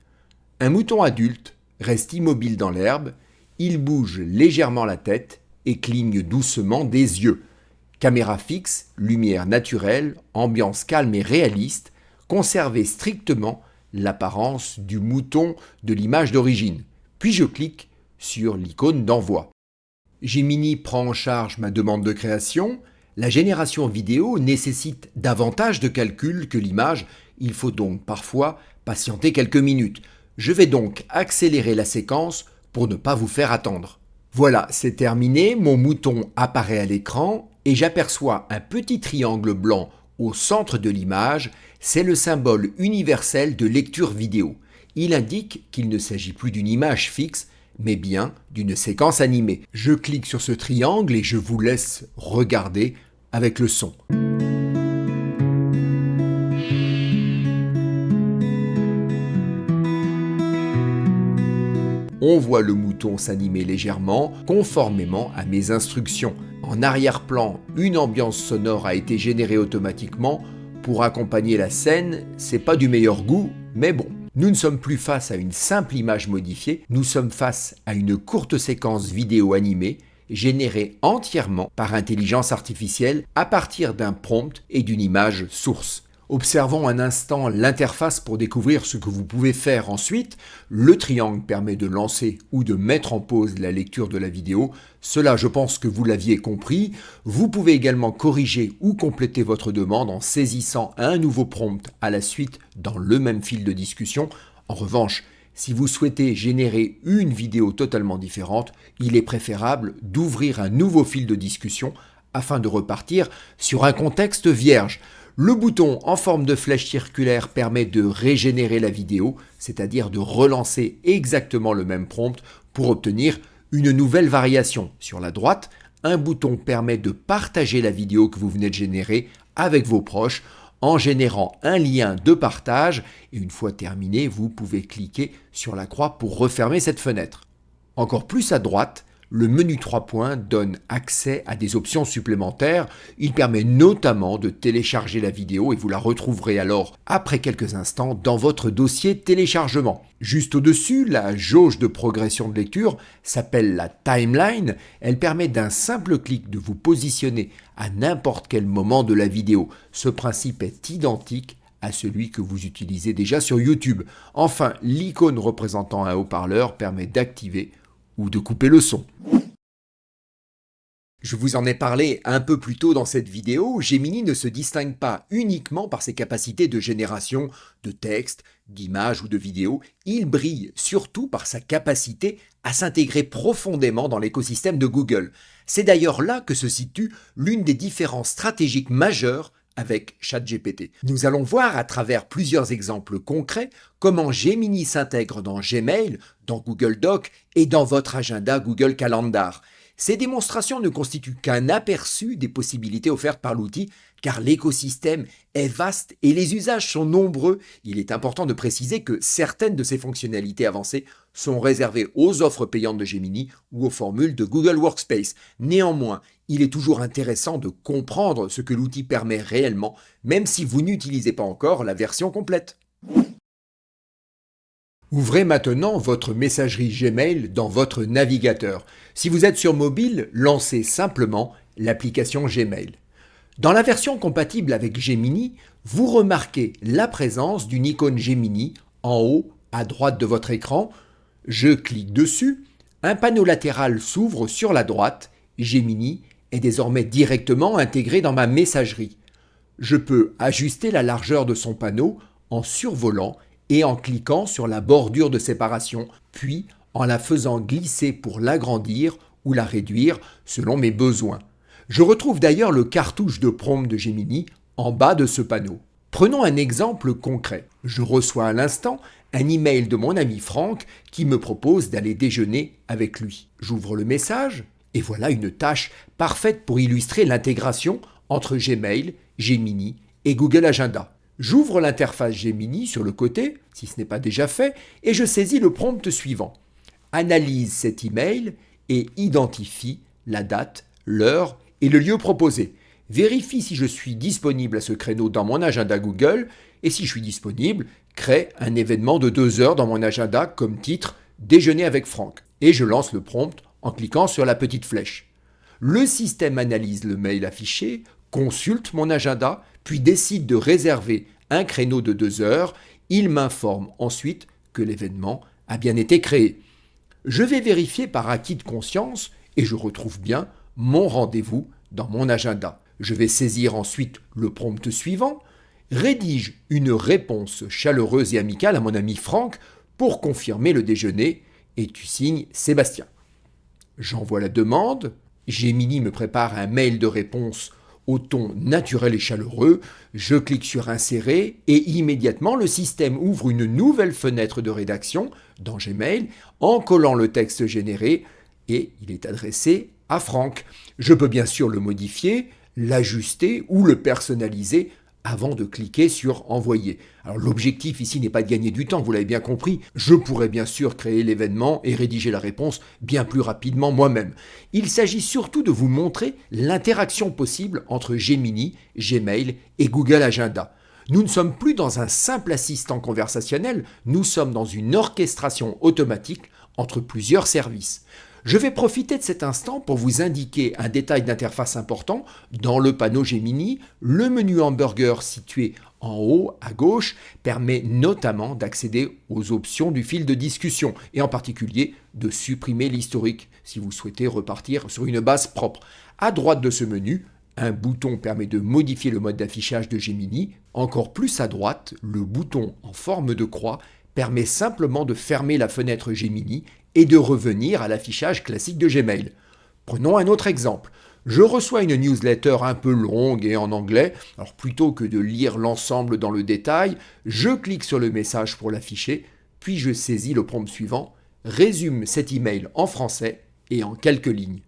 Un mouton adulte reste immobile dans l'herbe, il bouge légèrement la tête et cligne doucement des yeux. Caméra fixe, lumière naturelle, ambiance calme et réaliste, conservez strictement l'apparence du mouton de l'image d'origine. Puis je clique sur l'icône d'envoi. Gemini prend en charge ma demande de création. La génération vidéo nécessite davantage de calculs que l'image, il faut donc parfois patienter quelques minutes. Je vais donc accélérer la séquence pour ne pas vous faire attendre. Voilà, c'est terminé, mon mouton apparaît à l'écran et j'aperçois un petit triangle blanc au centre de l'image, c'est le symbole universel de lecture vidéo. Il indique qu'il ne s'agit plus d'une image fixe, mais bien d'une séquence animée. Je clique sur ce triangle et je vous laisse regarder avec le son. On voit le mouton s'animer légèrement, conformément à mes instructions. En arrière-plan, une ambiance sonore a été générée automatiquement. Pour accompagner la scène, c'est pas du meilleur goût, mais bon. Nous ne sommes plus face à une simple image modifiée, nous sommes face à une courte séquence vidéo animée, générée entièrement par intelligence artificielle à partir d'un prompt et d'une image source. Observons un instant l'interface pour découvrir ce que vous pouvez faire ensuite. Le triangle permet de lancer ou de mettre en pause la lecture de la vidéo. Cela, je pense que vous l'aviez compris. Vous pouvez également corriger ou compléter votre demande en saisissant un nouveau prompt à la suite dans le même fil de discussion. En revanche, Si vous souhaitez générer une vidéo totalement différente, il est préférable d'ouvrir un nouveau fil de discussion afin de repartir sur un contexte vierge. Le bouton en forme de flèche circulaire permet de régénérer la vidéo, c'est-à-dire de relancer exactement le même prompt pour obtenir une nouvelle variation. Sur la droite, un bouton permet de partager la vidéo que vous venez de générer avec vos proches en générant un lien de partage et une fois terminé, vous pouvez cliquer sur la croix pour refermer cette fenêtre. Encore plus à droite, le menu 3 points donne accès à des options supplémentaires. Il permet notamment de télécharger la vidéo et vous la retrouverez alors après quelques instants dans votre dossier téléchargement. Juste au-dessus, la jauge de progression de lecture s'appelle la timeline. Elle permet d'un simple clic de vous positionner à n'importe quel moment de la vidéo. Ce principe est identique à celui que vous utilisez déjà sur YouTube. Enfin, l'icône représentant un haut-parleur permet d'activer ou de couper le son. Je vous en ai parlé un peu plus tôt dans cette vidéo, Gemini ne se distingue pas uniquement par ses capacités de génération de texte, d'images ou de vidéos, il brille surtout par sa capacité à s'intégrer profondément dans l'écosystème de Google. C'est d'ailleurs là que se situe l'une des différences stratégiques majeures avec ChatGPT. Nous allons voir à travers plusieurs exemples concrets comment Gemini s'intègre dans Gmail, dans Google Docs et dans votre agenda Google Calendar. Ces démonstrations ne constituent qu'un aperçu des possibilités offertes par l'outil, car l'écosystème est vaste et les usages sont nombreux. Il est important de préciser que certaines de ces fonctionnalités avancées sont réservées aux offres payantes de Gemini ou aux formules de Google Workspace. Néanmoins, il est toujours intéressant de comprendre ce que l'outil permet réellement, même si vous n'utilisez pas encore la version complète. Ouvrez maintenant votre messagerie Gmail dans votre navigateur. Si vous êtes sur mobile, lancez simplement l'application Gmail. Dans la version compatible avec Gemini, vous remarquez la présence d'une icône Gemini en haut à droite de votre écran. Je clique dessus, un panneau latéral s'ouvre sur la droite. Gemini est désormais directement intégré dans ma messagerie. Je peux ajuster la largeur de son panneau en survolant et en cliquant sur la bordure de séparation, puis en la faisant glisser pour l'agrandir ou la réduire selon mes besoins. Je retrouve d'ailleurs le cartouche de prompt de Gemini en bas de ce panneau. Prenons un exemple concret. Je reçois à l'instant un email de mon ami Franck qui me propose d'aller déjeuner avec lui. J'ouvre le message et voilà une tâche parfaite pour illustrer l'intégration entre Gmail, Gemini et Google Agenda. J'ouvre l'interface Gemini sur le côté, si ce n'est pas déjà fait, et je saisis le prompt suivant. Analyse cet email et identifie la date, l'heure et le lieu proposé. Vérifie si je suis disponible à ce créneau dans mon agenda Google et si je suis disponible, crée un événement de 2 heures dans mon agenda comme titre « Déjeuner avec Franck » et je lance le prompt en cliquant sur la petite flèche. Le système analyse le mail affiché, consulte mon agenda, puis décide de réserver un créneau de 2 heures. Il m'informe ensuite que l'événement a bien été créé. Je vais vérifier par acquis de conscience et je retrouve bien mon rendez-vous dans mon agenda. Je vais saisir ensuite le prompt suivant. Rédige une réponse chaleureuse et amicale à mon ami Franck pour confirmer le déjeuner et tu signes Sébastien. J'envoie la demande. Gemini me prépare un mail de réponse au ton naturel et chaleureux, je clique sur Insérer et immédiatement le système ouvre une nouvelle fenêtre de rédaction dans Gmail en collant le texte généré et il est adressé à Franck. Je peux bien sûr le modifier, l'ajuster ou le personnaliser avant de cliquer sur Envoyer. Alors l'objectif ici n'est pas de gagner du temps, vous l'avez bien compris. Je pourrais bien sûr créer l'événement et rédiger la réponse bien plus rapidement moi-même. Il s'agit surtout de vous montrer l'interaction possible entre Gemini, Gmail et Google Agenda. Nous ne sommes plus dans un simple assistant conversationnel, nous sommes dans une orchestration automatique entre plusieurs services. Je vais profiter de cet instant pour vous indiquer un détail d'interface important. Dans le panneau Gemini, le menu hamburger situé en haut à gauche permet notamment d'accéder aux options du fil de discussion et en particulier de supprimer l'historique si vous souhaitez repartir sur une base propre. À droite de ce menu, un bouton permet de modifier le mode d'affichage de Gemini. Encore plus à droite, le bouton en forme de croix permet simplement de fermer la fenêtre Gemini et de revenir à l'affichage classique de Gmail. Prenons un autre exemple. Je reçois une newsletter un peu longue et en anglais. Alors plutôt que de lire l'ensemble dans le détail, je clique sur le message pour l'afficher, puis je saisis le prompt suivant, résume cet email en français et en quelques lignes.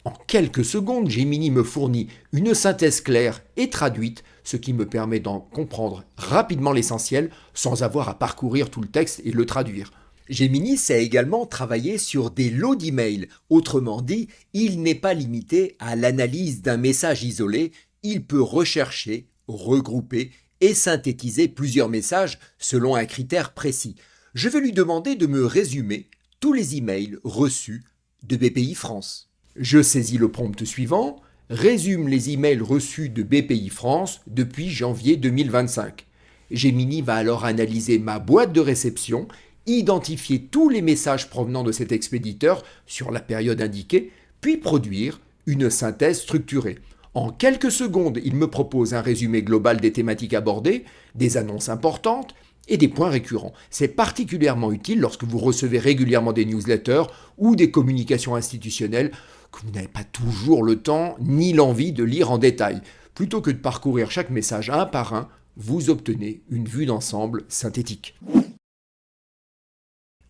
En quelques secondes, Gemini me fournit une synthèse claire et traduite, ce qui me permet d'en comprendre rapidement l'essentiel sans avoir à parcourir tout le texte et le traduire. Gemini sait également travailler sur des lots d'emails. Autrement dit, il n'est pas limité à l'analyse d'un message isolé, il peut rechercher, regrouper et synthétiser plusieurs messages selon un critère précis. Je vais lui demander de me résumer tous les emails reçus de BPI France. Je saisis le prompt suivant, résume les emails reçus de BPI France depuis janvier 2025. Gemini va alors analyser ma boîte de réception, identifier tous les messages provenant de cet expéditeur sur la période indiquée, puis produire une synthèse structurée. En quelques secondes, il me propose un résumé global des thématiques abordées, des annonces importantes et des points récurrents. C'est particulièrement utile lorsque vous recevez régulièrement des newsletters ou des communications institutionnelles que vous n'avez pas toujours le temps ni l'envie de lire en détail. Plutôt que de parcourir chaque message un par un, vous obtenez une vue d'ensemble synthétique.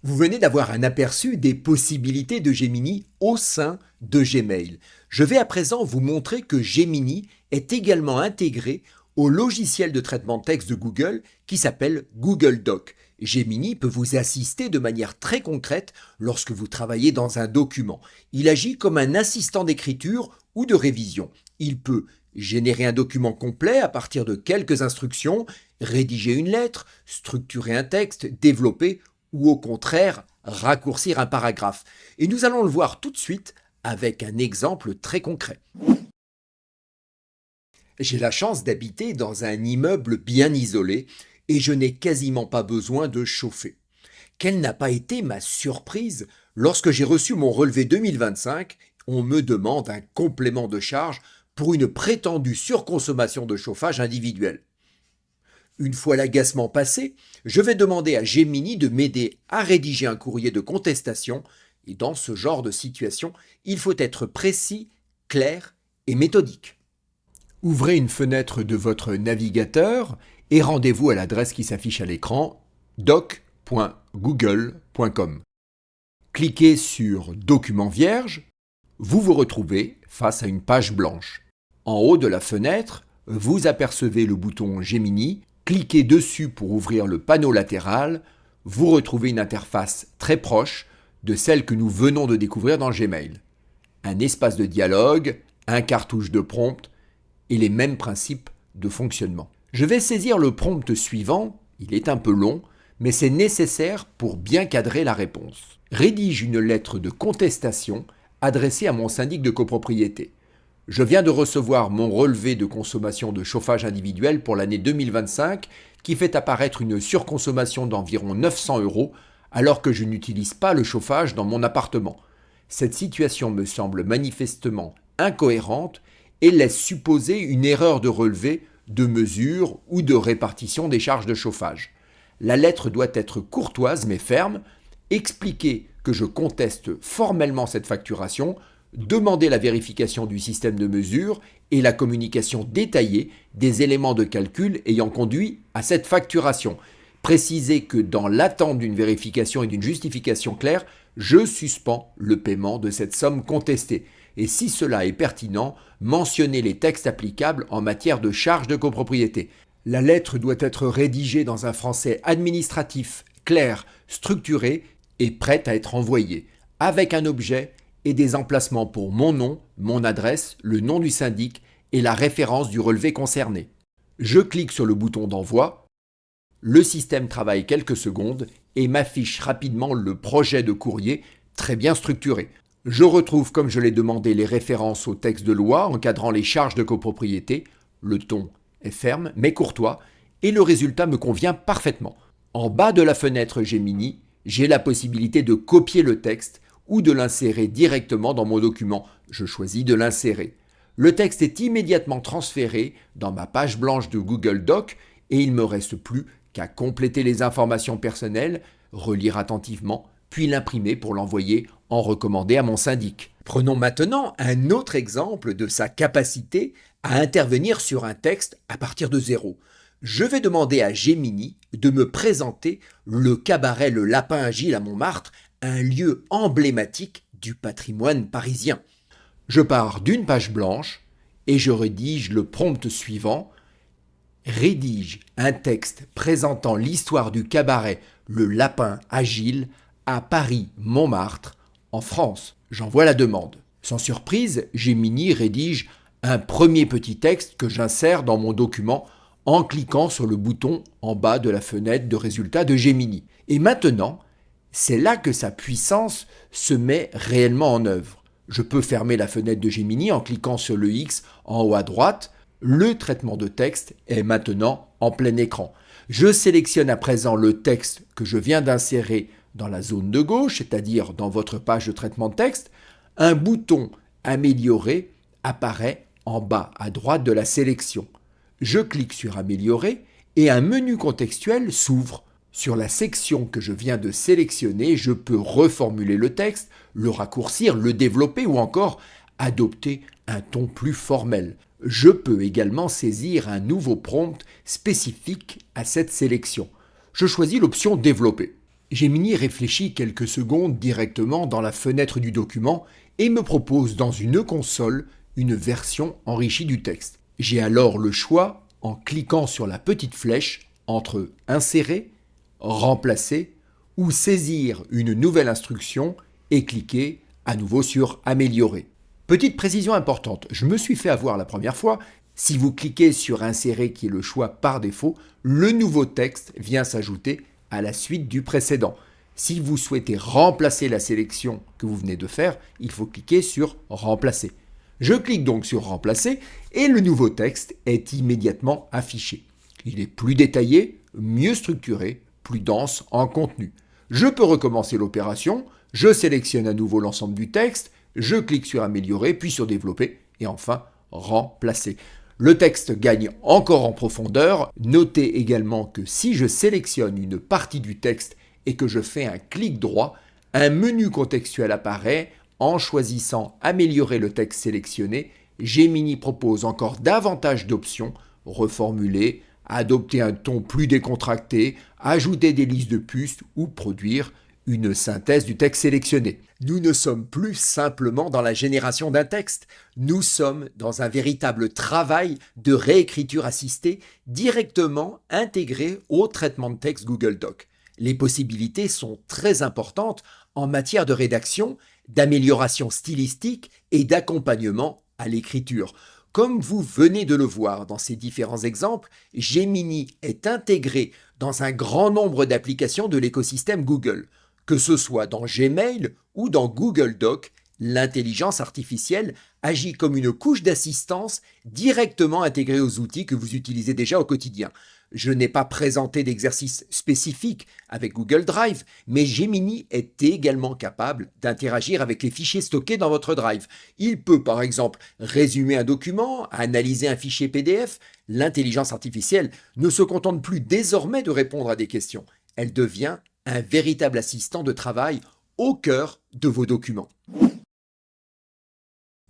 Vous venez d'avoir un aperçu des possibilités de Gemini au sein de Gmail. Je vais à présent vous montrer que Gemini est également intégré au logiciel de traitement de texte de Google qui s'appelle Google Doc. Gemini peut vous assister de manière très concrète lorsque vous travaillez dans un document. Il agit comme un assistant d'écriture ou de révision. Il peut générer un document complet à partir de quelques instructions, rédiger une lettre, structurer un texte, développer ou au contraire raccourcir un paragraphe. Et nous allons le voir tout de suite avec un exemple très concret. J'ai la chance d'habiter dans un immeuble bien isolé et je n'ai quasiment pas besoin de chauffer. Quelle n'a pas été ma surprise lorsque j'ai reçu mon relevé 2025, on me demande un complément de charge pour une prétendue surconsommation de chauffage individuel. Une fois l'agacement passé, je vais demander à Gemini de m'aider à rédiger un courrier de contestation et dans ce genre de situation, il faut être précis, clair et méthodique. Ouvrez une fenêtre de votre navigateur et rendez-vous à l'adresse qui s'affiche à l'écran doc.google.com. Cliquez sur Document vierge, vous vous retrouvez face à une page blanche. En haut de la fenêtre, vous apercevez le bouton Gemini, cliquez dessus pour ouvrir le panneau latéral, vous retrouvez une interface très proche de celle que nous venons de découvrir dans Gmail. Un espace de dialogue, un cartouche de prompt et les mêmes principes de fonctionnement. Je vais saisir le prompt suivant, il est un peu long, mais c'est nécessaire pour bien cadrer la réponse. Rédige une lettre de contestation adressée à mon syndic de copropriété. Je viens de recevoir mon relevé de consommation de chauffage individuel pour l'année 2025 qui fait apparaître une surconsommation d'environ 900 € alors que je n'utilise pas le chauffage dans mon appartement. Cette situation me semble manifestement incohérente et laisse supposer une erreur de relevé, de mesure ou de répartition des charges de chauffage. La lettre doit être courtoise mais ferme, expliquer que je conteste formellement cette facturation, demander la vérification du système de mesure et la communication détaillée des éléments de calcul ayant conduit à cette facturation. Préciser que dans l'attente d'une vérification et d'une justification claire, je suspends le paiement de cette somme contestée. Et si cela est pertinent, mentionner les textes applicables en matière de charges de copropriété. La lettre doit être rédigée dans un français administratif, clair, structuré et prête à être envoyée, avec un objet et des emplacements pour mon nom, mon adresse, le nom du syndic et la référence du relevé concerné. Je clique sur le bouton d'envoi. Le système travaille quelques secondes et m'affiche rapidement le projet de courrier très bien structuré. Je retrouve, comme je l'ai demandé, les références au texte de loi encadrant les charges de copropriété. Le ton est ferme mais courtois et le résultat me convient parfaitement. En bas de la fenêtre Gemini, j'ai la possibilité de copier le texte ou de l'insérer directement dans mon document. Je choisis de l'insérer. Le texte est immédiatement transféré dans ma page blanche de Google Doc et il ne me reste plus qu'à compléter les informations personnelles, relire attentivement, puis l'imprimer pour l'envoyer en recommandé à mon syndic. Prenons maintenant un autre exemple de sa capacité à intervenir sur un texte à partir de zéro. Je vais demander à Gemini de me présenter le cabaret Le Lapin Agile à Montmartre, un lieu emblématique du patrimoine parisien. Je pars d'une page blanche et je rédige le prompt suivant. Rédige un texte présentant l'histoire du cabaret Le Lapin Agile à Paris-Montmartre, en France. J'envoie la demande. Sans surprise, Gemini rédige un premier petit texte que j'insère dans mon document en cliquant sur le bouton en bas de la fenêtre de résultats de Gemini. Et maintenant, c'est là que sa puissance se met réellement en œuvre. Je peux fermer la fenêtre de Gemini en cliquant sur le X en haut à droite. Le traitement de texte est maintenant en plein écran. Je sélectionne à présent le texte que je viens d'insérer dans la zone de gauche, c'est-à-dire dans votre page de traitement de texte. Un bouton Améliorer apparaît en bas à droite de la sélection. Je clique sur Améliorer et un menu contextuel s'ouvre. Sur la section que je viens de sélectionner, je peux reformuler le texte, le raccourcir, le développer ou encore adopter un ton plus formel. Je peux également saisir un nouveau prompt spécifique à cette sélection. Je choisis l'option Développer. Gemini réfléchit quelques secondes directement dans la fenêtre du document et me propose dans une console une version enrichie du texte. J'ai alors le choix, en cliquant sur la petite flèche, entre Insérer, Remplacer ou saisir une nouvelle instruction et cliquer à nouveau sur Améliorer. Petite précision importante, je me suis fait avoir la première fois. Si vous cliquez sur Insérer, qui est le choix par défaut, le nouveau texte vient s'ajouter à la suite du précédent. Si vous souhaitez remplacer la sélection que vous venez de faire, il faut cliquer sur Remplacer. Je clique donc sur Remplacer et le nouveau texte est immédiatement affiché. Il est plus détaillé, mieux structuré, plus dense en contenu. Je peux recommencer l'opération, je sélectionne à nouveau l'ensemble du texte, je clique sur Améliorer, puis sur Développer et enfin Remplacer. Le texte gagne encore en profondeur. Notez également que si je sélectionne une partie du texte et que je fais un clic droit, un menu contextuel apparaît. En choisissant Améliorer le texte sélectionné, Gemini propose encore davantage d'options, reformuler, adopter un ton plus décontracté, ajouter des listes de puces ou produire une synthèse du texte sélectionné. Nous ne sommes plus simplement dans la génération d'un texte, nous sommes dans un véritable travail de réécriture assistée directement intégré au traitement de texte Google Docs. Les possibilités sont très importantes en matière de rédaction, d'amélioration stylistique et d'accompagnement à l'écriture. Comme vous venez de le voir dans ces différents exemples, Gemini est intégré dans un grand nombre d'applications de l'écosystème Google. Que ce soit dans Gmail ou dans Google Docs, l'intelligence artificielle agit comme une couche d'assistance directement intégrée aux outils que vous utilisez déjà au quotidien. Je n'ai pas présenté d'exercice spécifique avec Google Drive, mais Gemini est également capable d'interagir avec les fichiers stockés dans votre Drive. Il peut par exemple résumer un document, analyser un fichier PDF. L'intelligence artificielle ne se contente plus désormais de répondre à des questions. Elle devient un véritable assistant de travail au cœur de vos documents.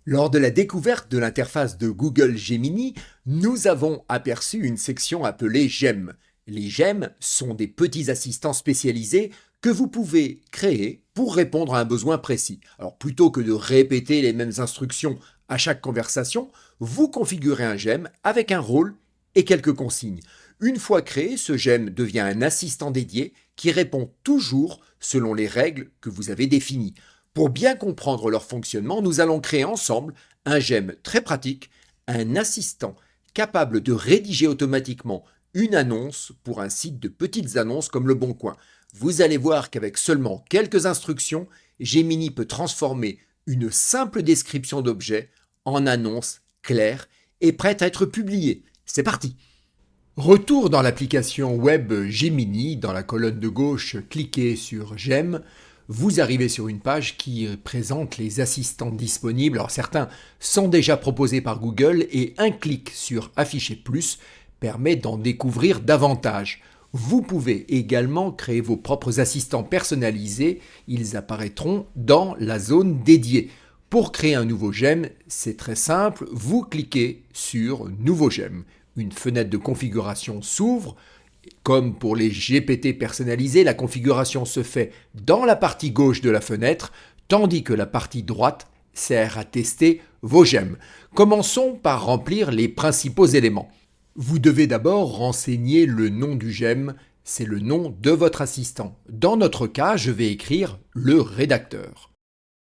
Lors de la découverte de l'interface de Google Gemini, nous avons aperçu une section appelée J'aime. Les J'aime sont des petits assistants spécialisés que vous pouvez créer pour répondre à un besoin précis. Alors plutôt que de répéter les mêmes instructions à chaque conversation, vous configurez un J'aime avec un rôle et quelques consignes. Une fois créé, ce J'aime devient un assistant dédié qui répond toujours selon les règles que vous avez définies. Pour bien comprendre leur fonctionnement, nous allons créer ensemble un J'aime très pratique, un assistant capable de rédiger automatiquement une annonce pour un site de petites annonces comme Le Bon Coin. Vous allez voir qu'avec seulement quelques instructions, Gemini peut transformer une simple description d'objet en annonce claire et prête à être publiée. C'est parti! Retour dans l'application web Gemini, dans la colonne de gauche, cliquez sur J'aime. Vous arrivez sur une page qui présente les assistants disponibles. Alors certains sont déjà proposés par Google et un clic sur Afficher plus permet d'en découvrir davantage. Vous pouvez également créer vos propres assistants personnalisés, ils apparaîtront dans la zone dédiée. Pour créer un nouveau j'aime, c'est très simple, vous cliquez sur Nouveau j'aime. Une fenêtre de configuration s'ouvre. Comme pour les GPT personnalisés, la configuration se fait dans la partie gauche de la fenêtre, tandis que la partie droite sert à tester vos j'aime. Commençons par remplir les principaux éléments. Vous devez d'abord renseigner le nom du j'aime, c'est le nom de votre assistant. Dans notre cas, je vais écrire le rédacteur.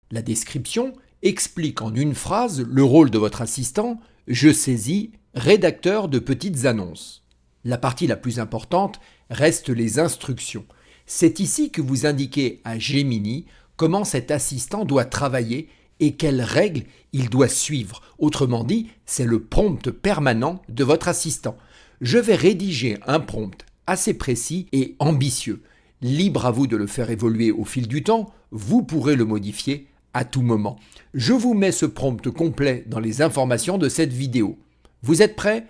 La description explique en une phrase le rôle de votre assistant. Je saisis rédacteur de petites annonces. La partie la plus importante reste les instructions. C'est ici que vous indiquez à Gemini comment cet assistant doit travailler et quelles règles il doit suivre. Autrement dit, c'est le prompt permanent de votre assistant. Je vais rédiger un prompt assez précis et ambitieux. Libre à vous de le faire évoluer au fil du temps, vous pourrez le modifier à tout moment. Je vous mets ce prompt complet dans les informations de cette vidéo. Vous êtes prêts?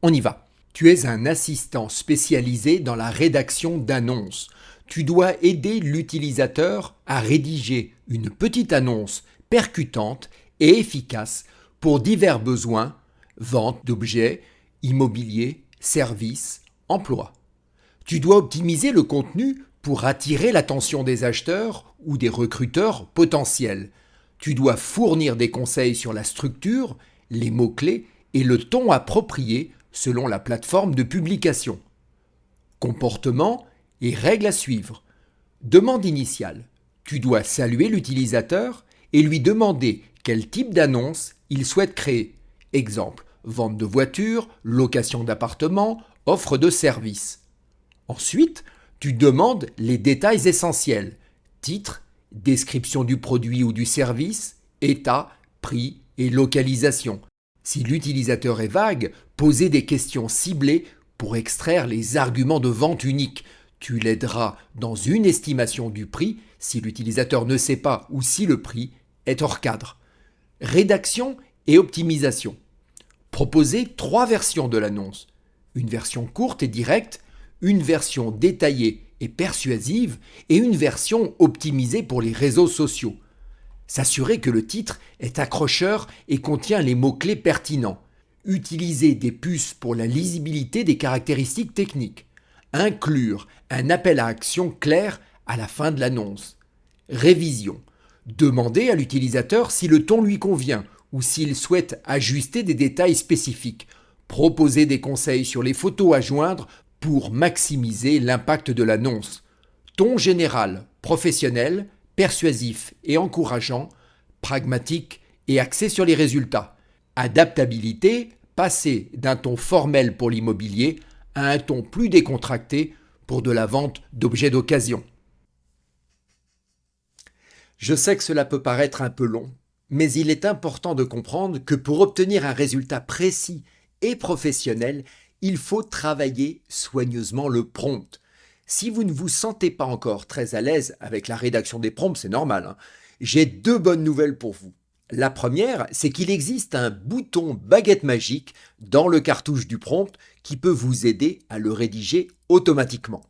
On y va. Tu es un assistant spécialisé dans la rédaction d'annonces. Tu dois aider l'utilisateur à rédiger une petite annonce percutante et efficace pour divers besoins, vente d'objets, immobilier, services, emploi. Tu dois optimiser le contenu pour attirer l'attention des acheteurs ou des recruteurs potentiels. Tu dois fournir des conseils sur la structure, les mots-clés et le ton approprié selon la plateforme de publication. Comportement et règles à suivre. Demande initiale. Tu dois saluer l'utilisateur et lui demander quel type d'annonce il souhaite créer. Exemple, vente de voitures, location d'appartements, offre de services. Ensuite, tu demandes les détails essentiels. Titre, description du produit ou du service, état, prix et localisation. Si l'utilisateur est vague, posez des questions ciblées pour extraire les arguments de vente uniques. Tu l'aideras dans une estimation du prix si l'utilisateur ne sait pas ou si le prix est hors cadre. Rédaction et optimisation. Proposez 3 versions de l'annonce. Une version courte et directe, une version détaillée et persuasive et une version optimisée pour les réseaux sociaux. S'assurer que le titre est accrocheur et contient les mots-clés pertinents. Utiliser des puces pour la lisibilité des caractéristiques techniques. Inclure un appel à action clair à la fin de l'annonce. Révision. Demander à l'utilisateur si le ton lui convient ou s'il souhaite ajuster des détails spécifiques. Proposer des conseils sur les photos à joindre pour maximiser l'impact de l'annonce. Ton général, professionnel, persuasif et encourageant, pragmatique et axé sur les résultats. Adaptabilité, passer d'un ton formel pour l'immobilier à un ton plus décontracté pour de la vente d'objets d'occasion. Je sais que cela peut paraître un peu long, mais il est important de comprendre que pour obtenir un résultat précis et professionnel, il faut travailler soigneusement le prompt. Si vous ne vous sentez pas encore très à l'aise avec la rédaction des prompts, c'est normal, J'ai 2 bonnes nouvelles pour vous. La première, c'est qu'il existe un bouton baguette magique dans le cartouche du prompt qui peut vous aider à le rédiger automatiquement.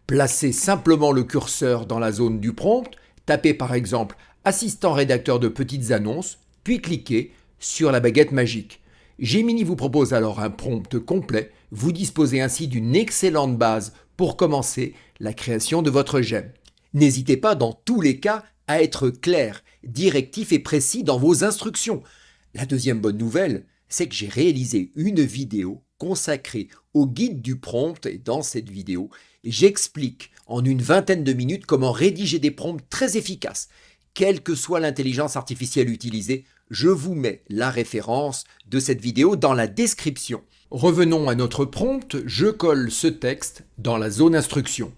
Placez simplement le curseur dans la zone du prompt, tapez par exemple assistant rédacteur de petites annonces, puis cliquez sur la baguette magique. Gemini vous propose alors un prompt complet, vous disposez ainsi d'une excellente base pour commencer la création de votre j'aime. N'hésitez pas dans tous les cas à être clair, directif et précis dans vos instructions. La deuxième bonne nouvelle, c'est que j'ai réalisé une vidéo consacrée au guide du prompt et dans cette vidéo, j'explique en une vingtaine de minutes comment rédiger des prompts très efficaces. Quelle que soit l'intelligence artificielle utilisée, je vous mets la référence de cette vidéo dans la description. Revenons à notre prompt, je colle ce texte dans la zone instruction.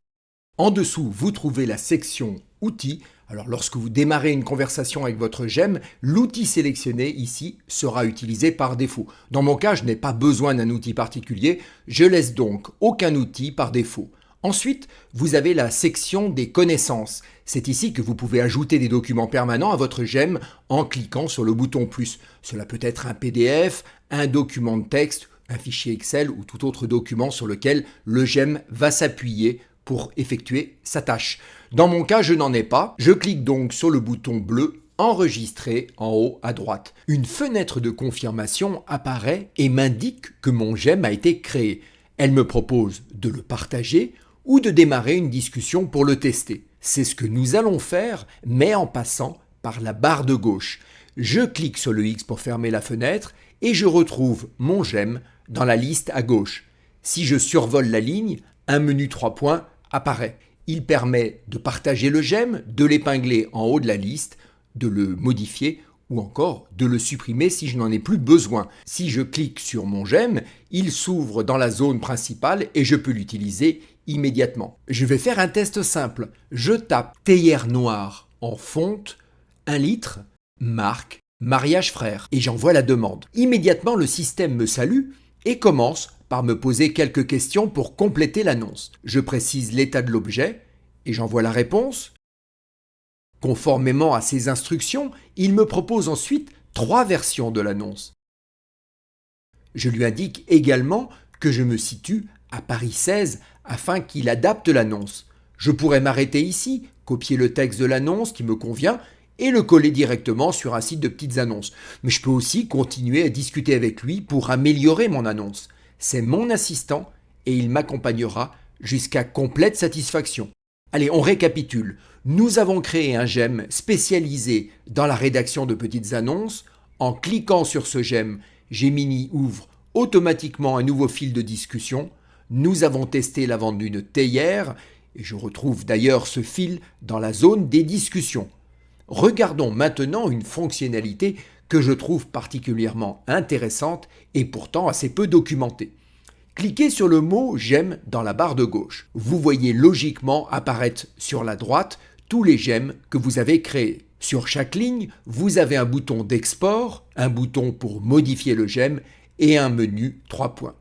En dessous, vous trouvez la section outils. Alors lorsque vous démarrez une conversation avec votre j'aime, l'outil sélectionné ici sera utilisé par défaut. Dans mon cas, je n'ai pas besoin d'un outil particulier, je laisse donc aucun outil par défaut. Ensuite, vous avez la section des connaissances. C'est ici que vous pouvez ajouter des documents permanents à votre j'aime en cliquant sur le bouton plus. Cela peut être un PDF, un document de texte, un fichier Excel ou tout autre document sur lequel le GEM va s'appuyer pour effectuer sa tâche. Dans mon cas, je n'en ai pas. Je clique donc sur le bouton bleu Enregistrer en haut à droite. Une fenêtre de confirmation apparaît et m'indique que mon GEM a été créé. Elle me propose de le partager ou de démarrer une discussion pour le tester. C'est ce que nous allons faire, mais en passant par la barre de gauche. Je clique sur le X pour fermer la fenêtre et je retrouve mon GEM dans la liste à gauche. Si je survole la ligne, un menu 3 points apparaît. Il permet de partager le GEM, de l'épingler en haut de la liste, de le modifier ou encore de le supprimer si je n'en ai plus besoin. Si je clique sur mon GEM, il s'ouvre dans la zone principale et je peux l'utiliser immédiatement. Je vais faire un test simple. Je tape théière noire en fonte, 1 litre, marque, mariage frère et j'envoie la demande. Immédiatement, le système me salue et commence par me poser quelques questions pour compléter l'annonce. Je précise l'état de l'objet et j'envoie la réponse. Conformément à ses instructions, il me propose ensuite 3 versions de l'annonce. Je lui indique également que je me situe à Paris 16 afin qu'il adapte l'annonce. Je pourrais m'arrêter ici, copier le texte de l'annonce qui me convient et le coller directement sur un site de petites annonces. Mais je peux aussi continuer à discuter avec lui pour améliorer mon annonce. C'est mon assistant et il m'accompagnera jusqu'à complète satisfaction. Allez, on récapitule. Nous avons créé un GEM spécialisé dans la rédaction de petites annonces. En cliquant sur ce GEM, Gemini ouvre automatiquement un nouveau fil de discussion. Nous avons testé la vente d'une théière et je retrouve d'ailleurs ce fil dans la zone des discussions. Regardons maintenant une fonctionnalité que je trouve particulièrement intéressante et pourtant assez peu documentée. Cliquez sur le mot « GEM » dans la barre de gauche. Vous voyez logiquement apparaître sur la droite tous les GEM que vous avez créés. Sur chaque ligne, vous avez un bouton d'export, un bouton pour modifier le GEM et un menu 3 points.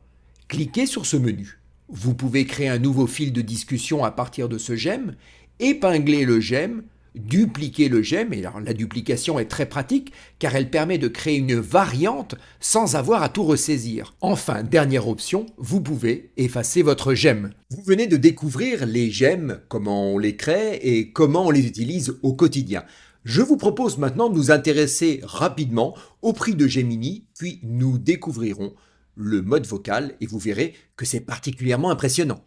Cliquez sur ce menu. Vous pouvez créer un nouveau fil de discussion à partir de ce GEM, épingler le GEM, dupliquer le GEM, et alors la duplication est très pratique car elle permet de créer une variante sans avoir à tout ressaisir. Enfin, dernière option, vous pouvez effacer votre GEM. Vous venez de découvrir les GEM, comment on les crée et comment on les utilise au quotidien. Je vous propose maintenant de nous intéresser rapidement au prix de Gemini, puis nous découvrirons le mode vocal et vous verrez que c'est particulièrement impressionnant.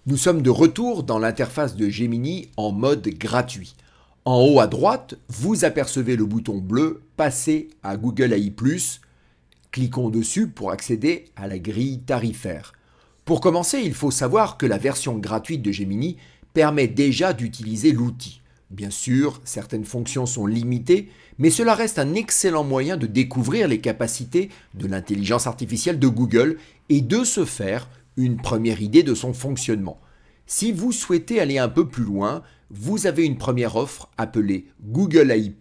Nous sommes de retour dans l'interface de Gemini en mode gratuit. En haut à droite, vous apercevez le bouton bleu « Passer à Google AI+. Cliquons dessus pour accéder à la grille tarifaire. Pour commencer, il faut savoir que la version gratuite de Gemini permet déjà d'utiliser l'outil. Bien sûr, certaines fonctions sont limitées, mais cela reste un excellent moyen de découvrir les capacités de l'intelligence artificielle de Google et de se faire une première idée de son fonctionnement. Si vous souhaitez aller un peu plus loin, vous avez une première offre appelée Google AI+,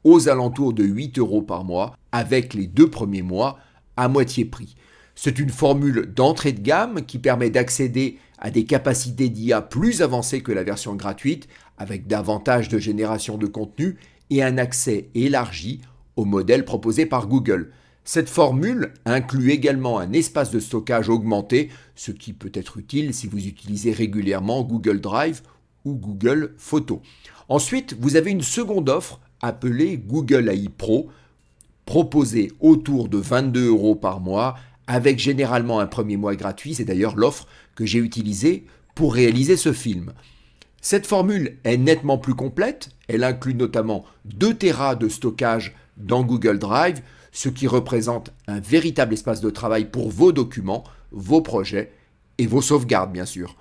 aux alentours de 8 € par mois, avec les 2 premiers mois à moitié prix. C'est une formule d'entrée de gamme qui permet d'accéder à des capacités d'IA plus avancées que la version gratuite, avec davantage de génération de contenu et un accès élargi aux modèles proposés par Google. Cette formule inclut également un espace de stockage augmenté, ce qui peut être utile si vous utilisez régulièrement Google Drive ou Google Photos. Ensuite, vous avez une seconde offre appelée Google AI Pro, proposée autour de 22 € par mois, avec généralement un premier mois gratuit. C'est d'ailleurs l'offre que j'ai utilisée pour réaliser ce film. Cette formule est nettement plus complète, elle inclut notamment 2 Tera de stockage dans Google Drive, ce qui représente un véritable espace de travail pour vos documents, vos projets et vos sauvegardes bien sûr.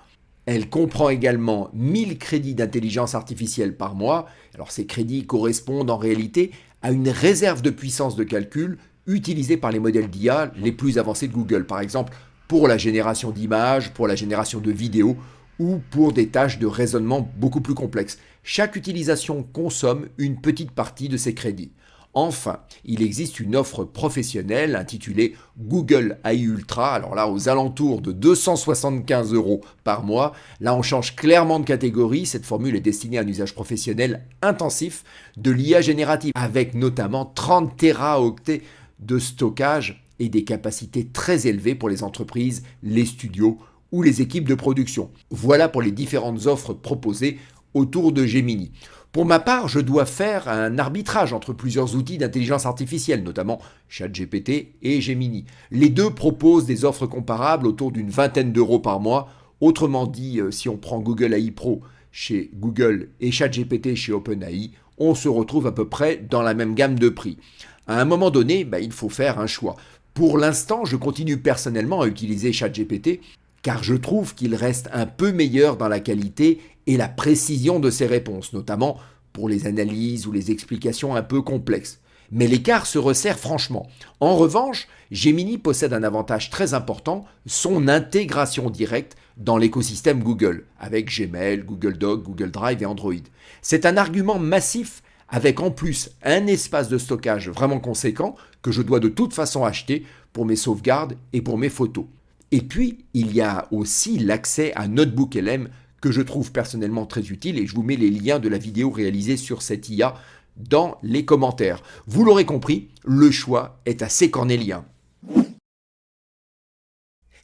Elle comprend également 1000 crédits d'intelligence artificielle par mois. Alors ces crédits correspondent en réalité à une réserve de puissance de calcul utilisée par les modèles d'IA les plus avancés de Google, par exemple pour la génération d'images, pour la génération de vidéos ou pour des tâches de raisonnement beaucoup plus complexes. Chaque utilisation consomme une petite partie de ces crédits. Enfin, il existe une offre professionnelle intitulée Google AI Ultra, alors là aux alentours de 275 € par mois. Là on change clairement de catégorie, cette formule est destinée à un usage professionnel intensif de l'IA générative, avec notamment 30 téraoctets de stockage et des capacités très élevées pour les entreprises, les studios ou les équipes de production. Voilà pour les différentes offres proposées autour de Gemini. Pour ma part, je dois faire un arbitrage entre plusieurs outils d'intelligence artificielle, notamment ChatGPT et Gemini. Les deux proposent des offres comparables autour d'une vingtaine d'euros par mois. Autrement dit, si on prend Google AI Pro chez Google et ChatGPT chez OpenAI, on se retrouve à peu près dans la même gamme de prix. À un moment donné, il faut faire un choix. Pour l'instant, je continue personnellement à utiliser ChatGPT car je trouve qu'il reste un peu meilleur dans la qualité et la précision de ses réponses, notamment pour les analyses ou les explications un peu complexes. Mais l'écart se resserre franchement. En revanche, Gemini possède un avantage très important, son intégration directe dans l'écosystème Google, avec Gmail, Google Docs, Google Drive et Android. C'est un argument massif avec en plus un espace de stockage vraiment conséquent que je dois de toute façon acheter pour mes sauvegardes et pour mes photos. Et puis, il y a aussi l'accès à NotebookLM que je trouve personnellement très utile et je vous mets les liens de la vidéo réalisée sur cette IA dans les commentaires. Vous l'aurez compris, le choix est assez cornélien.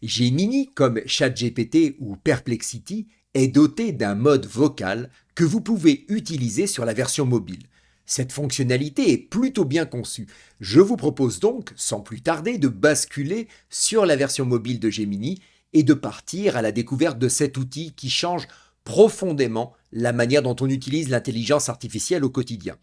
Gemini, comme ChatGPT ou Perplexity, est doté d'un mode vocal que vous pouvez utiliser sur la version mobile. Cette fonctionnalité est plutôt bien conçue. Je vous propose donc, sans plus tarder, de basculer sur la version mobile de Gemini et de partir à la découverte de cet outil qui change profondément la manière dont on utilise l'intelligence artificielle au quotidien.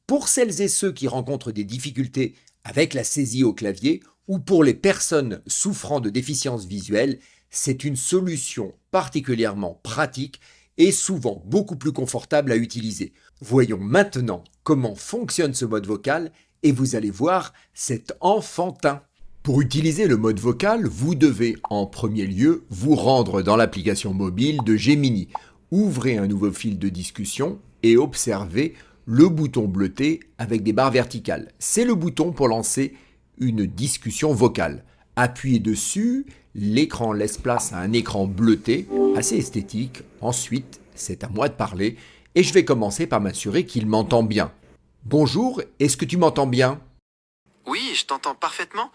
Pour celles et ceux qui rencontrent des difficultés avec la saisie au clavier ou pour les personnes souffrant de déficience visuelle, c'est une solution particulièrement pratique et souvent beaucoup plus confortable à utiliser. Voyons maintenant comment fonctionne ce mode vocal et vous allez voir, c'est enfantin. Pour utiliser le mode vocal, vous devez en premier lieu vous rendre dans l'application mobile de Gemini. Ouvrez un nouveau fil de discussion et observez le bouton bleuté avec des barres verticales. C'est le bouton pour lancer une discussion vocale. Appuyez dessus, l'écran laisse place à un écran bleuté, assez esthétique. Ensuite, c'est à moi de parler et je vais commencer par m'assurer qu'il m'entend bien. Bonjour, est-ce que tu m'entends bien ? Oui, je t'entends parfaitement.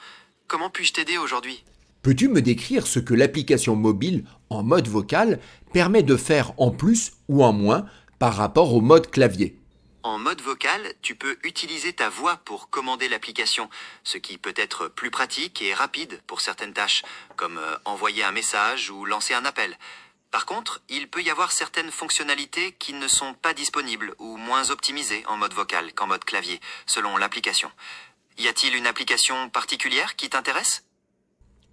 Comment puis-je t'aider aujourd'hui ? Peux-tu me décrire ce que l'application mobile en mode vocal permet de faire en plus ou en moins par rapport au mode clavier ? En mode vocal, tu peux utiliser ta voix pour commander l'application, ce qui peut être plus pratique et rapide pour certaines tâches, comme envoyer un message ou lancer un appel. Par contre, il peut y avoir certaines fonctionnalités qui ne sont pas disponibles ou moins optimisées en mode vocal qu'en mode clavier, selon l'application. Y a-t-il une application particulière qui t'intéresse ?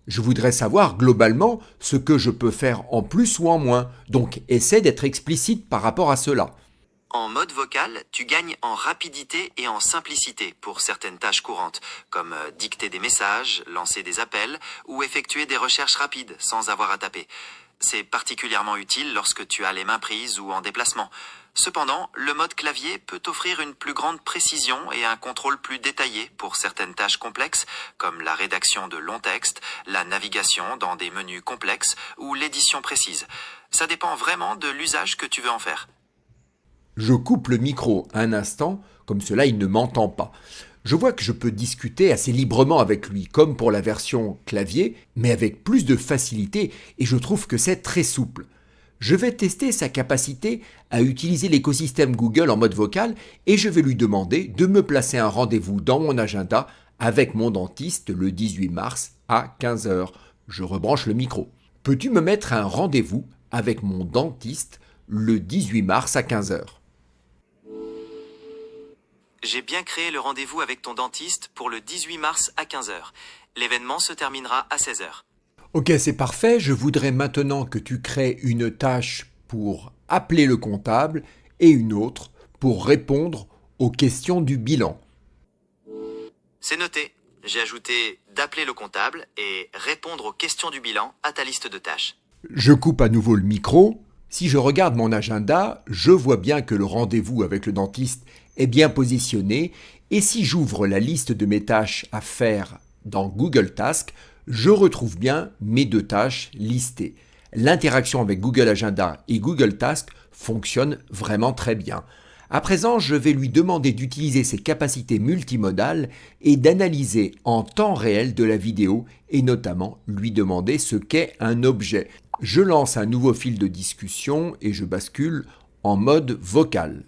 Je voudrais savoir globalement ce que je peux faire en plus ou en moins, donc essaie d'être explicite par rapport à cela. En mode vocal, tu gagnes en rapidité et en simplicité pour certaines tâches courantes, comme dicter des messages, lancer des appels ou effectuer des recherches rapides sans avoir à taper. C'est particulièrement utile lorsque tu as les mains prises ou en déplacement. Cependant, le mode clavier peut offrir une plus grande précision et un contrôle plus détaillé pour certaines tâches complexes, comme la rédaction de longs textes, la navigation dans des menus complexes ou l'édition précise. Ça dépend vraiment de l'usage que tu veux en faire. Je coupe le micro un instant, comme cela il ne m'entend pas. Je vois que je peux discuter assez librement avec lui, comme pour la version clavier, mais avec plus de facilité et je trouve que c'est très souple. Je vais tester sa capacité à utiliser l'écosystème Google en mode vocal et je vais lui demander de me placer un rendez-vous dans mon agenda avec mon dentiste le 18 mars à 15 h. Je rebranche le micro. Peux-tu me mettre un rendez-vous avec mon dentiste le 18 mars à 15 h? J'ai bien créé le rendez-vous avec ton dentiste pour le 18 mars à 15 h. L'événement se terminera à 16 h. Ok, c'est parfait. Je voudrais maintenant que tu crées une tâche pour appeler le comptable et une autre pour répondre aux questions du bilan. C'est noté. J'ai ajouté d'appeler le comptable et répondre aux questions du bilan à ta liste de tâches. Je coupe à nouveau le micro. Si je regarde mon agenda, je vois bien que le rendez-vous avec le dentiste est bien positionné et si j'ouvre la liste de mes tâches à faire dans Google Tasks, je retrouve bien mes deux tâches listées. L'interaction avec Google Agenda et Google Tasks fonctionne vraiment très bien. À présent, je vais lui demander d'utiliser ses capacités multimodales et d'analyser en temps réel de la vidéo et notamment lui demander ce qu'est un objet. Je lance un nouveau fil de discussion et je bascule en mode vocal.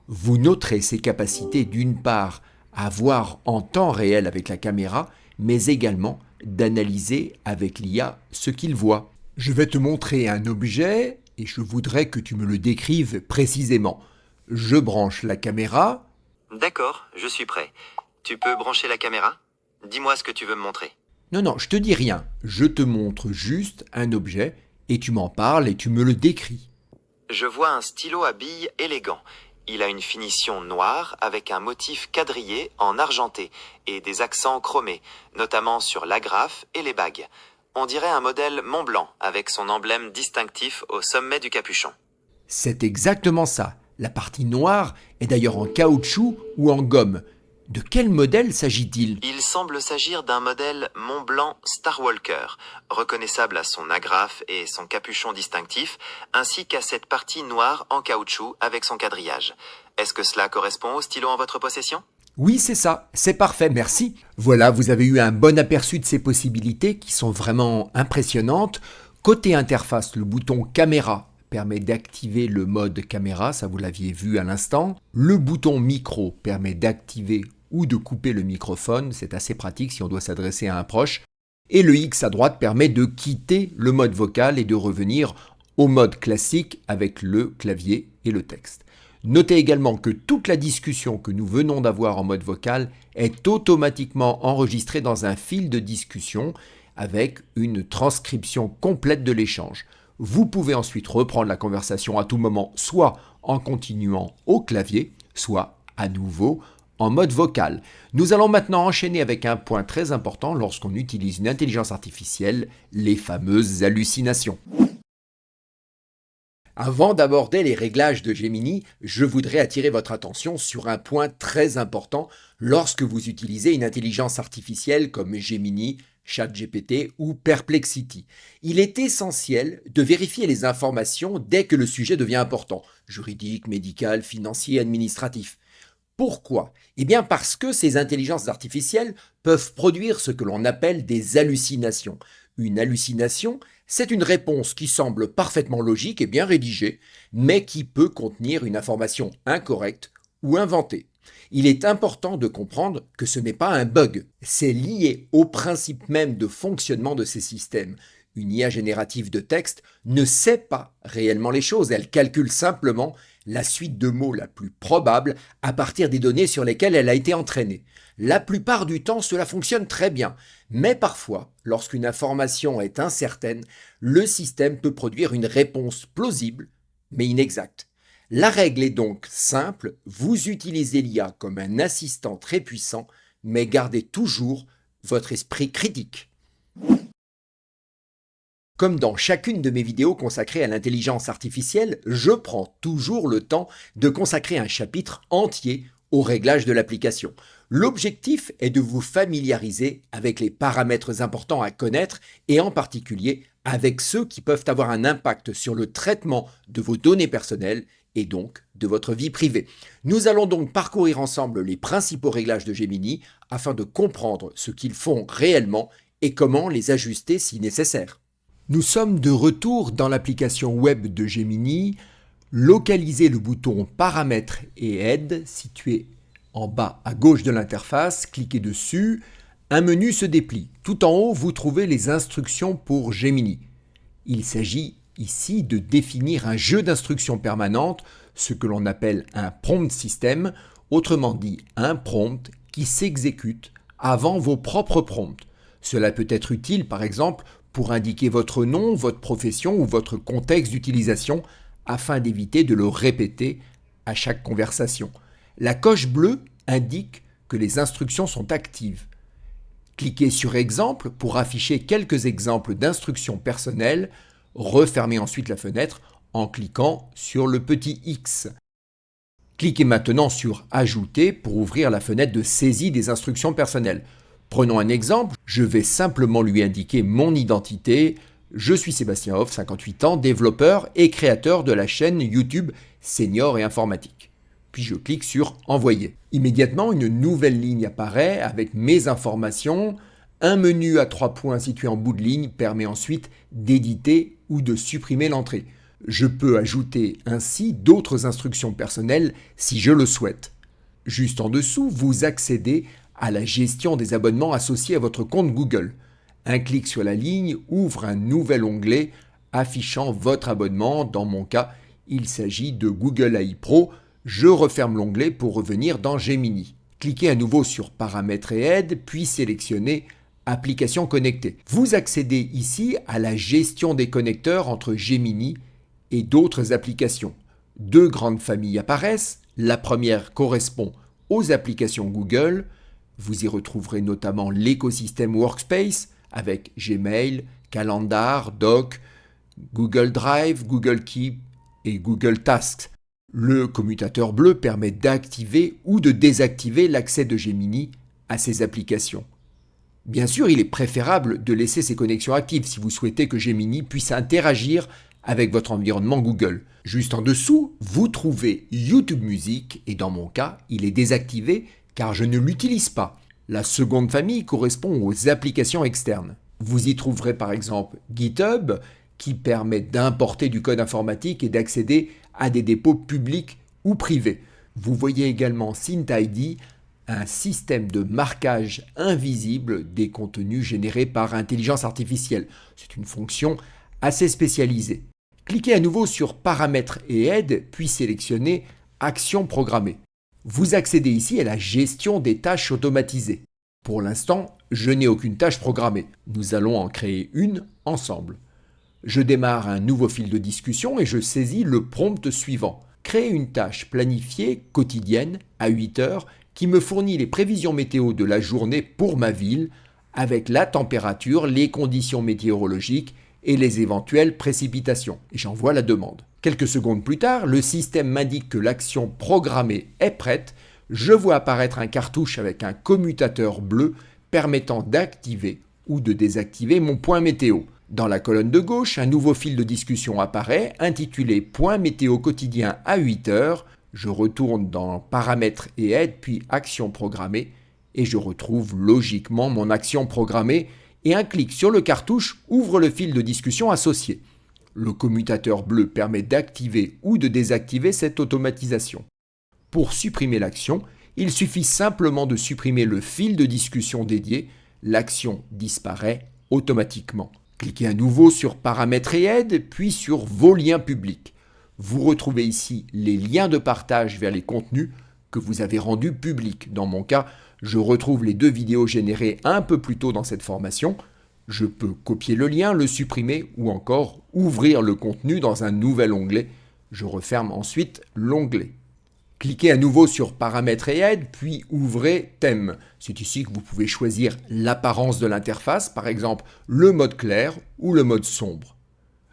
Vous noterez ses capacités d'une part à voir en temps réel avec la caméra, mais également d'analyser avec l'IA ce qu'il voit. Je vais te montrer un objet et je voudrais que tu me le décrives précisément. Je branche la caméra. D'accord, je suis prêt. Tu peux brancher la caméra? Dis-moi ce que tu veux me montrer. Non, je te dis rien. Je te montre juste un objet et tu m'en parles et tu me le décris. Je vois un stylo à billes élégant. Il a une finition noire avec un motif quadrillé en argenté et des accents chromés, notamment sur l'agrafe et les bagues. On dirait un modèle Montblanc avec son emblème distinctif au sommet du capuchon. C'est exactement ça. La partie noire est d'ailleurs en caoutchouc ou en gomme. De quel modèle s'agit-il? Il semble s'agir d'un modèle Montblanc Starwalker, reconnaissable à son agrafe et son capuchon distinctif, ainsi qu'à cette partie noire en caoutchouc avec son quadrillage. Est-ce que cela correspond au stylo en votre possession? Oui, c'est ça, c'est parfait, merci. Voilà, vous avez eu un bon aperçu de ces possibilités qui sont vraiment impressionnantes. Côté interface, le bouton caméra permet d'activer le mode caméra, ça vous l'aviez vu à l'instant. Le bouton micro permet d'activer ou de couper le microphone, c'est assez pratique si on doit s'adresser à un proche. Et le X à droite permet de quitter le mode vocal et de revenir au mode classique avec le clavier et le texte. Notez également que toute la discussion que nous venons d'avoir en mode vocal est automatiquement enregistrée dans un fil de discussion avec une transcription complète de l'échange. Vous pouvez ensuite reprendre la conversation à tout moment, soit en continuant au clavier, soit à nouveau en mode vocal. Nous allons maintenant enchaîner avec un point très important lorsqu'on utilise une intelligence artificielle, les fameuses hallucinations. Avant d'aborder les réglages de Gemini, je voudrais attirer votre attention sur un point très important lorsque vous utilisez une intelligence artificielle comme Gemini, ChatGPT ou Perplexity. Il est essentiel de vérifier les informations dès que le sujet devient important, juridique, médical, financier, administratif. Pourquoi? Eh bien parce que ces intelligences artificielles peuvent produire ce que l'on appelle des hallucinations. Une hallucination, c'est une réponse qui semble parfaitement logique et bien rédigée, mais qui peut contenir une information incorrecte ou inventée. Il est important de comprendre que ce n'est pas un bug, c'est lié au principe même de fonctionnement de ces systèmes. Une IA générative de texte ne sait pas réellement les choses, elle calcule simplement la suite de mots la plus probable à partir des données sur lesquelles elle a été entraînée. La plupart du temps, cela fonctionne très bien, mais parfois, lorsqu'une information est incertaine, le système peut produire une réponse plausible, mais inexacte. La règle est donc simple, vous utilisez l'IA comme un assistant très puissant, mais gardez toujours votre esprit critique. Comme dans chacune de mes vidéos consacrées à l'intelligence artificielle, je prends toujours le temps de consacrer un chapitre entier au réglage de l'application. L'objectif est de vous familiariser avec les paramètres importants à connaître et en particulier avec ceux qui peuvent avoir un impact sur le traitement de vos données personnelles et donc de votre vie privée. Nous allons donc parcourir ensemble les principaux réglages de Gemini afin de comprendre ce qu'ils font réellement et comment les ajuster si nécessaire. Nous sommes de retour dans l'application web de Gemini. Localisez le bouton Paramètres et Aide situé en bas à gauche de l'interface. Cliquez dessus. Un menu se déplie. Tout en haut, vous trouvez les instructions pour Gemini. Il s'agit ici de définir un jeu d'instructions permanentes, ce que l'on appelle un prompt system, autrement dit un prompt qui s'exécute avant vos propres prompts. Cela peut être utile par exemple pour indiquer votre nom, votre profession ou votre contexte d'utilisation afin d'éviter de le répéter à chaque conversation. La coche bleue indique que les instructions sont actives. Cliquez sur Exemple pour afficher quelques exemples d'instructions personnelles. Refermez ensuite la fenêtre en cliquant sur le petit X. Cliquez maintenant sur Ajouter pour ouvrir la fenêtre de saisie des instructions personnelles. Prenons un exemple, je vais simplement lui indiquer mon identité. Je suis Sébastien Hoff, 58 ans, développeur et créateur de la chaîne YouTube Senior et Informatique. puis je clique sur Envoyer. Immédiatement, une nouvelle ligne apparaît avec mes informations. Un menu à 3 points situé en bout de ligne permet ensuite d'éditer ou de supprimer l'entrée. Je peux ajouter ainsi d'autres instructions personnelles si je le souhaite. Juste en dessous, vous accédez à la gestion des abonnements associés à votre compte Google. Un clic sur la ligne ouvre un nouvel onglet affichant votre abonnement. Dans mon cas, il s'agit de Google AI Pro. Je referme l'onglet pour revenir dans Gemini. Cliquez à nouveau sur Paramètres et aides, puis sélectionnez Applications connectées. Vous accédez ici à la gestion des connecteurs entre Gemini et d'autres applications. 2 grandes familles apparaissent. La première correspond aux applications Google. Vous y retrouverez notamment l'écosystème Workspace avec Gmail, Calendar, Doc, Google Drive, Google Keep et Google Tasks. Le commutateur bleu permet d'activer ou de désactiver l'accès de Gemini à ces applications. Bien sûr, il est préférable de laisser ces connexions actives si vous souhaitez que Gemini puisse interagir avec votre environnement Google. Juste en dessous, vous trouvez YouTube Music et dans mon cas, il est désactivé car je ne l'utilise pas. La seconde famille correspond aux applications externes. Vous y trouverez par exemple GitHub qui permet d'importer du code informatique et d'accéder à des dépôts publics ou privés. Vous voyez également SyncID, un système de marquage invisible des contenus générés par intelligence artificielle. C'est une fonction assez spécialisée. Cliquez à nouveau sur Paramètres et aides, puis sélectionnez Actions programmées. Vous accédez ici à la gestion des tâches automatisées. Pour l'instant, je n'ai aucune tâche programmée. Nous allons en créer une ensemble. Je démarre un nouveau fil de discussion et je saisis le prompt suivant. Créer une tâche planifiée quotidienne à 8 heures qui me fournit les prévisions météo de la journée pour ma ville avec la température, les conditions météorologiques et les éventuelles précipitations. Et j'envoie la demande. Quelques secondes plus tard, le système m'indique que l'action programmée est prête. Je vois apparaître un cartouche avec un commutateur bleu permettant d'activer ou de désactiver mon point météo. Dans la colonne de gauche, un nouveau fil de discussion apparaît intitulé Point météo quotidien à 8 heures. Je retourne dans Paramètres et aides, puis Actions programmées et je retrouve logiquement mon action programmée et un clic sur le cartouche ouvre le fil de discussion associé. Le commutateur bleu permet d'activer ou de désactiver cette automatisation. Pour supprimer l'action, il suffit simplement de supprimer le fil de discussion dédié. L'action disparaît automatiquement. Cliquez à nouveau sur Paramètres et aides, puis sur Vos liens publics. Vous retrouvez ici les liens de partage vers les contenus que vous avez rendus publics. Dans mon cas, je retrouve les 2 vidéos générées un peu plus tôt dans cette formation. Je peux copier le lien, le supprimer ou encore ouvrir le contenu dans un nouvel onglet. Je referme ensuite l'onglet. Cliquez à nouveau sur Paramètres et aides, puis ouvrez Thème. C'est ici que vous pouvez choisir l'apparence de l'interface, par exemple le mode clair ou le mode sombre.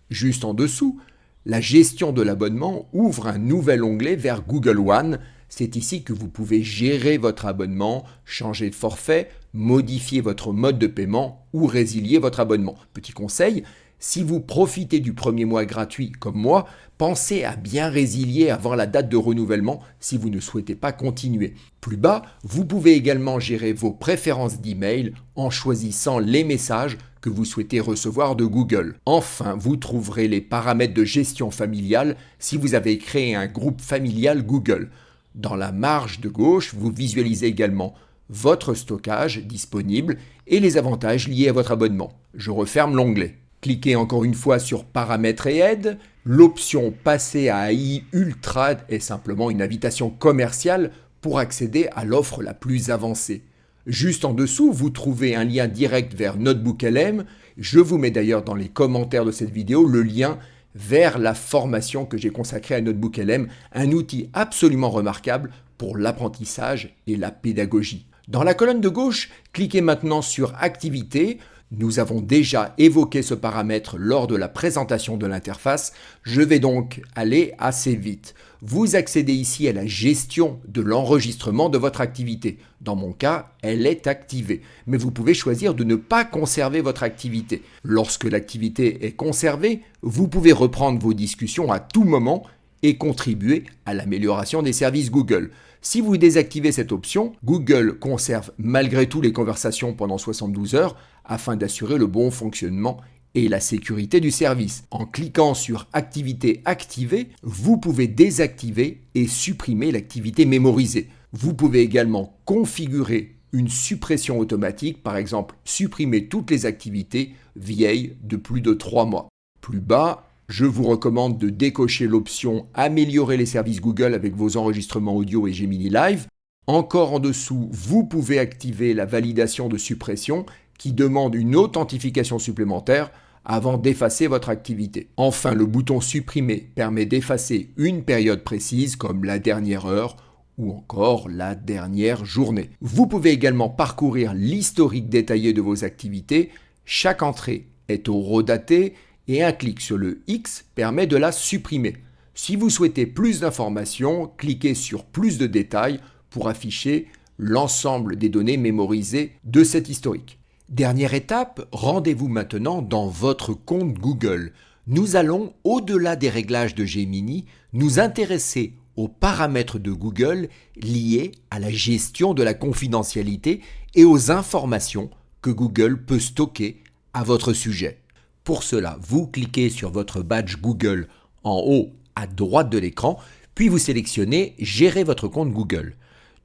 Juste en dessous, la gestion de l'abonnement ouvre un nouvel onglet vers Google One. C'est ici que vous pouvez gérer votre abonnement, changer de forfait, modifier votre mode de paiement ou résilier votre abonnement. Petit conseil, si vous profitez du premier mois gratuit comme moi, pensez à bien résilier avant la date de renouvellement si vous ne souhaitez pas continuer. Plus bas, vous pouvez également gérer vos préférences d'email en choisissant les messages que vous souhaitez recevoir de Google. Enfin, vous trouverez les paramètres de gestion familiale si vous avez créé un groupe familial Google. Dans la marge de gauche, vous visualisez également votre stockage disponible et les avantages liés à votre abonnement. Je referme l'onglet. Cliquez encore une fois sur Paramètres et aides. L'option Passer à AI Ultra est simplement une invitation commerciale pour accéder à l'offre la plus avancée. Juste en dessous, vous trouvez un lien direct vers NotebookLM. Je vous mets d'ailleurs dans les commentaires de cette vidéo le lien vers la formation que j'ai consacrée à NotebookLM, un outil absolument remarquable pour l'apprentissage et la pédagogie. Dans la colonne de gauche, cliquez maintenant sur Activités. Nous avons déjà évoqué ce paramètre lors de la présentation de l'interface. Je vais donc aller assez vite. Vous accédez ici à la gestion de l'enregistrement de votre activité. Dans mon cas, elle est activée. Mais vous pouvez choisir de ne pas conserver votre activité. Lorsque l'activité est conservée, vous pouvez reprendre vos discussions à tout moment et contribuer à l'amélioration des services Google. Si vous désactivez cette option, Google conserve malgré tout les conversations pendant 72 heures afin d'assurer le bon fonctionnement et la sécurité du service. En cliquant sur Activité activée, vous pouvez désactiver et supprimer l'activité mémorisée. Vous pouvez également configurer une suppression automatique, par exemple supprimer toutes les activités vieilles de plus de 3 mois. Plus bas, je vous recommande de décocher l'option Améliorer les services Google avec vos enregistrements audio et Gemini Live. Encore en dessous, vous pouvez activer la validation de suppression qui demande une authentification supplémentaire avant d'effacer votre activité. Enfin, le bouton Supprimer permet d'effacer une période précise comme la dernière heure ou encore la dernière journée. Vous pouvez également parcourir l'historique détaillé de vos activités. Chaque entrée est horodatée et un clic sur le X permet de la supprimer. Si vous souhaitez plus d'informations, cliquez sur Plus de détails pour afficher l'ensemble des données mémorisées de cet historique. Dernière étape, rendez-vous maintenant dans votre compte Google. Nous allons, au-delà des réglages de Gemini, nous intéresser aux paramètres de Google liés à la gestion de la confidentialité et aux informations que Google peut stocker à votre sujet. Pour cela, vous cliquez sur votre badge Google en haut à droite de l'écran, puis vous sélectionnez Gérer votre compte Google.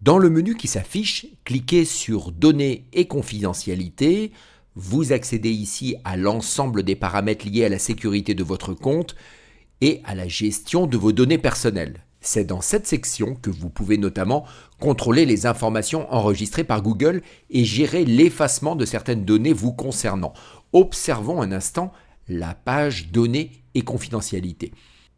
Dans le menu qui s'affiche, cliquez sur Données et confidentialité. Vous accédez ici à l'ensemble des paramètres liés à la sécurité de votre compte et à la gestion de vos données personnelles. C'est dans cette section que vous pouvez notamment contrôler les informations enregistrées par Google et gérer l'effacement de certaines données vous concernant. Observons un instant la page Données et confidentialité.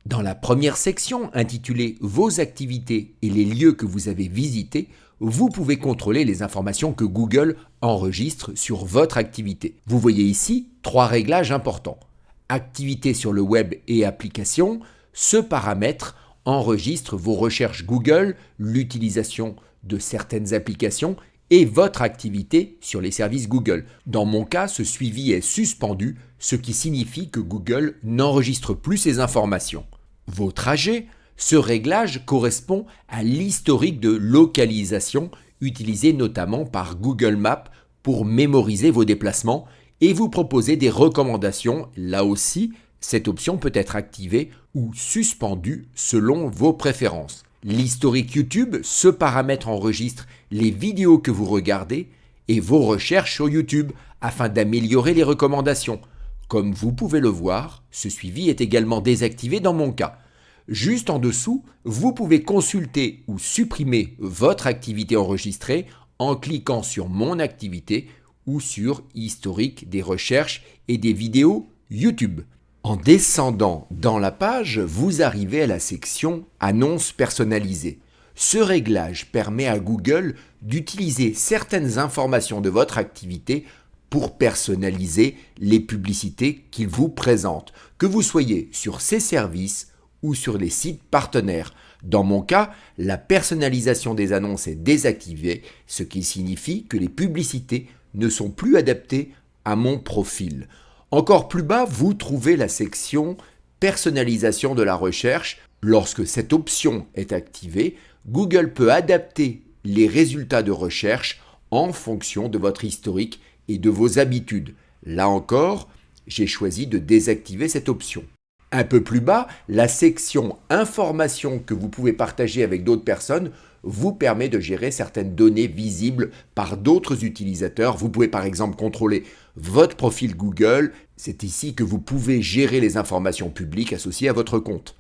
Dans la première section intitulée Vos activités et les lieux que vous avez visités, vous pouvez contrôler les informations que Google enregistre sur votre activité. Vous voyez ici 3 réglages importants. Activité sur le web et applications, ce paramètre enregistre vos recherches Google, l'utilisation de certaines applications et votre activité sur les services Google. Dans mon cas, ce suivi est suspendu, ce qui signifie que Google n'enregistre plus ces informations. Vos trajets, ce réglage correspond à l'historique de localisation utilisé notamment par Google Maps pour mémoriser vos déplacements et vous proposer des recommandations. Là aussi, cette option peut être activée ou suspendue selon vos préférences. L'historique YouTube, ce paramètre enregistre les vidéos que vous regardez et vos recherches sur YouTube afin d'améliorer les recommandations. Comme vous pouvez le voir, ce suivi est également désactivé dans mon cas. Juste en dessous, vous pouvez consulter ou supprimer votre activité enregistrée en cliquant sur Mon activité ou sur Historique des recherches et des vidéos YouTube. En descendant dans la page, vous arrivez à la section Annonces personnalisées. Ce réglage permet à Google d'utiliser certaines informations de votre activité pour personnaliser les publicités qu'il vous présente, que vous soyez sur ses services ou sur les sites partenaires. Dans mon cas, la personnalisation des annonces est désactivée, ce qui signifie que les publicités ne sont plus adaptées à mon profil. Encore plus bas, vous trouvez la section Personnalisation de la recherche. Lorsque cette option est activée, Google peut adapter les résultats de recherche en fonction de votre historique et de vos habitudes. Là encore, j'ai choisi de désactiver cette option. Un peu plus bas, la section Informations que vous pouvez partager avec d'autres personnes vous permet de gérer certaines données visibles par d'autres utilisateurs. Vous pouvez par exemple contrôler votre profil Google. C'est ici que vous pouvez gérer les informations publiques associées à votre compte.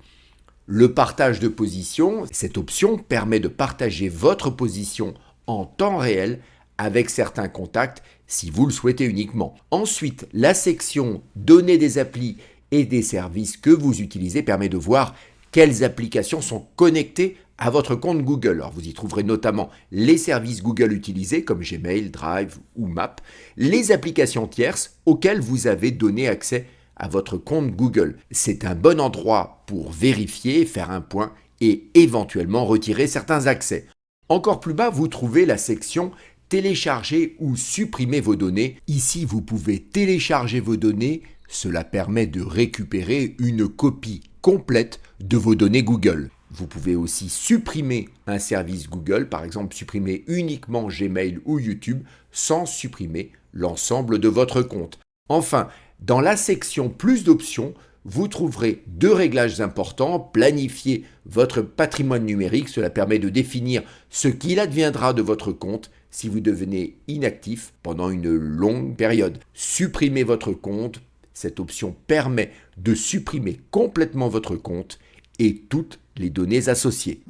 Le partage de position, cette option permet de partager votre position en temps réel avec certains contacts si vous le souhaitez uniquement. Ensuite, la section Données des applis et des services que vous utilisez permet de voir quelles applications sont connectées à votre compte Google. Alors vous y trouverez notamment les services Google utilisés comme Gmail, Drive ou Maps, les applications tierces auxquelles vous avez donné accès à votre compte Google. C'est un bon endroit pour vérifier, faire un point et éventuellement retirer certains accès. Encore plus bas, vous trouvez la section télécharger ou supprimer vos données. Ici, vous pouvez télécharger vos données. Cela permet de récupérer une copie complète de vos données Google. Vous pouvez aussi supprimer un service Google, par exemple supprimer uniquement Gmail ou YouTube, sans supprimer l'ensemble de votre compte. Enfin, dans la section Plus d'options, vous trouverez 2 réglages importants. Planifier votre patrimoine numérique, cela permet de définir ce qu'il adviendra de votre compte si vous devenez inactif pendant une longue période. Supprimer votre compte, cette option permet de supprimer complètement votre compte et toutes les données associées.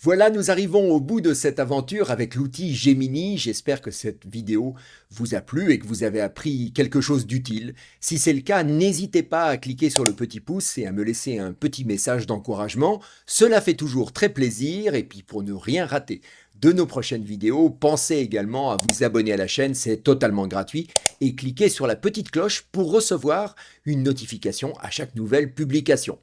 Voilà, nous arrivons au bout de cette aventure avec l'outil Gemini. J'espère que cette vidéo vous a plu et que vous avez appris quelque chose d'utile. Si c'est le cas, n'hésitez pas à cliquer sur le petit pouce et à me laisser un petit message d'encouragement. Cela fait toujours très plaisir et puis pour ne rien rater de nos prochaines vidéos, pensez également à vous abonner à la chaîne, c'est totalement gratuit, et cliquez sur la petite cloche pour recevoir une notification à chaque nouvelle publication.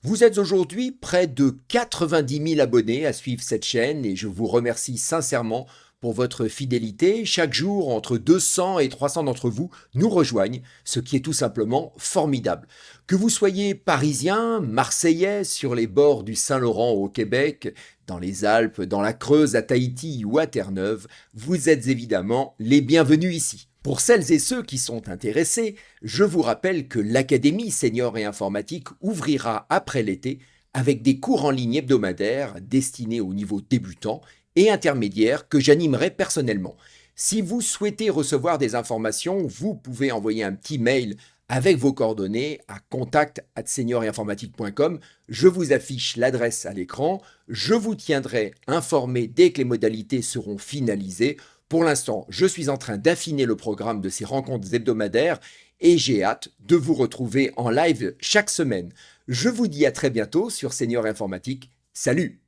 Vous êtes aujourd'hui près de 90 000 abonnés à suivre cette chaîne et je vous remercie sincèrement pour votre fidélité. Chaque jour, entre 200 et 300 d'entre vous nous rejoignent, ce qui est tout simplement formidable. Que vous soyez parisien, marseillais, sur les bords du Saint-Laurent au Québec, dans les Alpes, dans la Creuse, à Tahiti ou à Terre-Neuve, vous êtes évidemment les bienvenus ici. Pour celles et ceux qui sont intéressés, je vous rappelle que l'Académie Senior et Informatique ouvrira après l'été avec des cours en ligne hebdomadaires destinés au niveau débutant et intermédiaire que j'animerai personnellement. Si vous souhaitez recevoir des informations, vous pouvez envoyer un petit mail avec vos coordonnées à contact@senioretinformatique.com. Je vous affiche l'adresse à l'écran. Je vous tiendrai informé dès que les modalités seront finalisées. Pour l'instant, je suis en train d'affiner le programme de ces rencontres hebdomadaires et j'ai hâte de vous retrouver en live chaque semaine. Je vous dis à très bientôt sur Senior Informatique. Salut!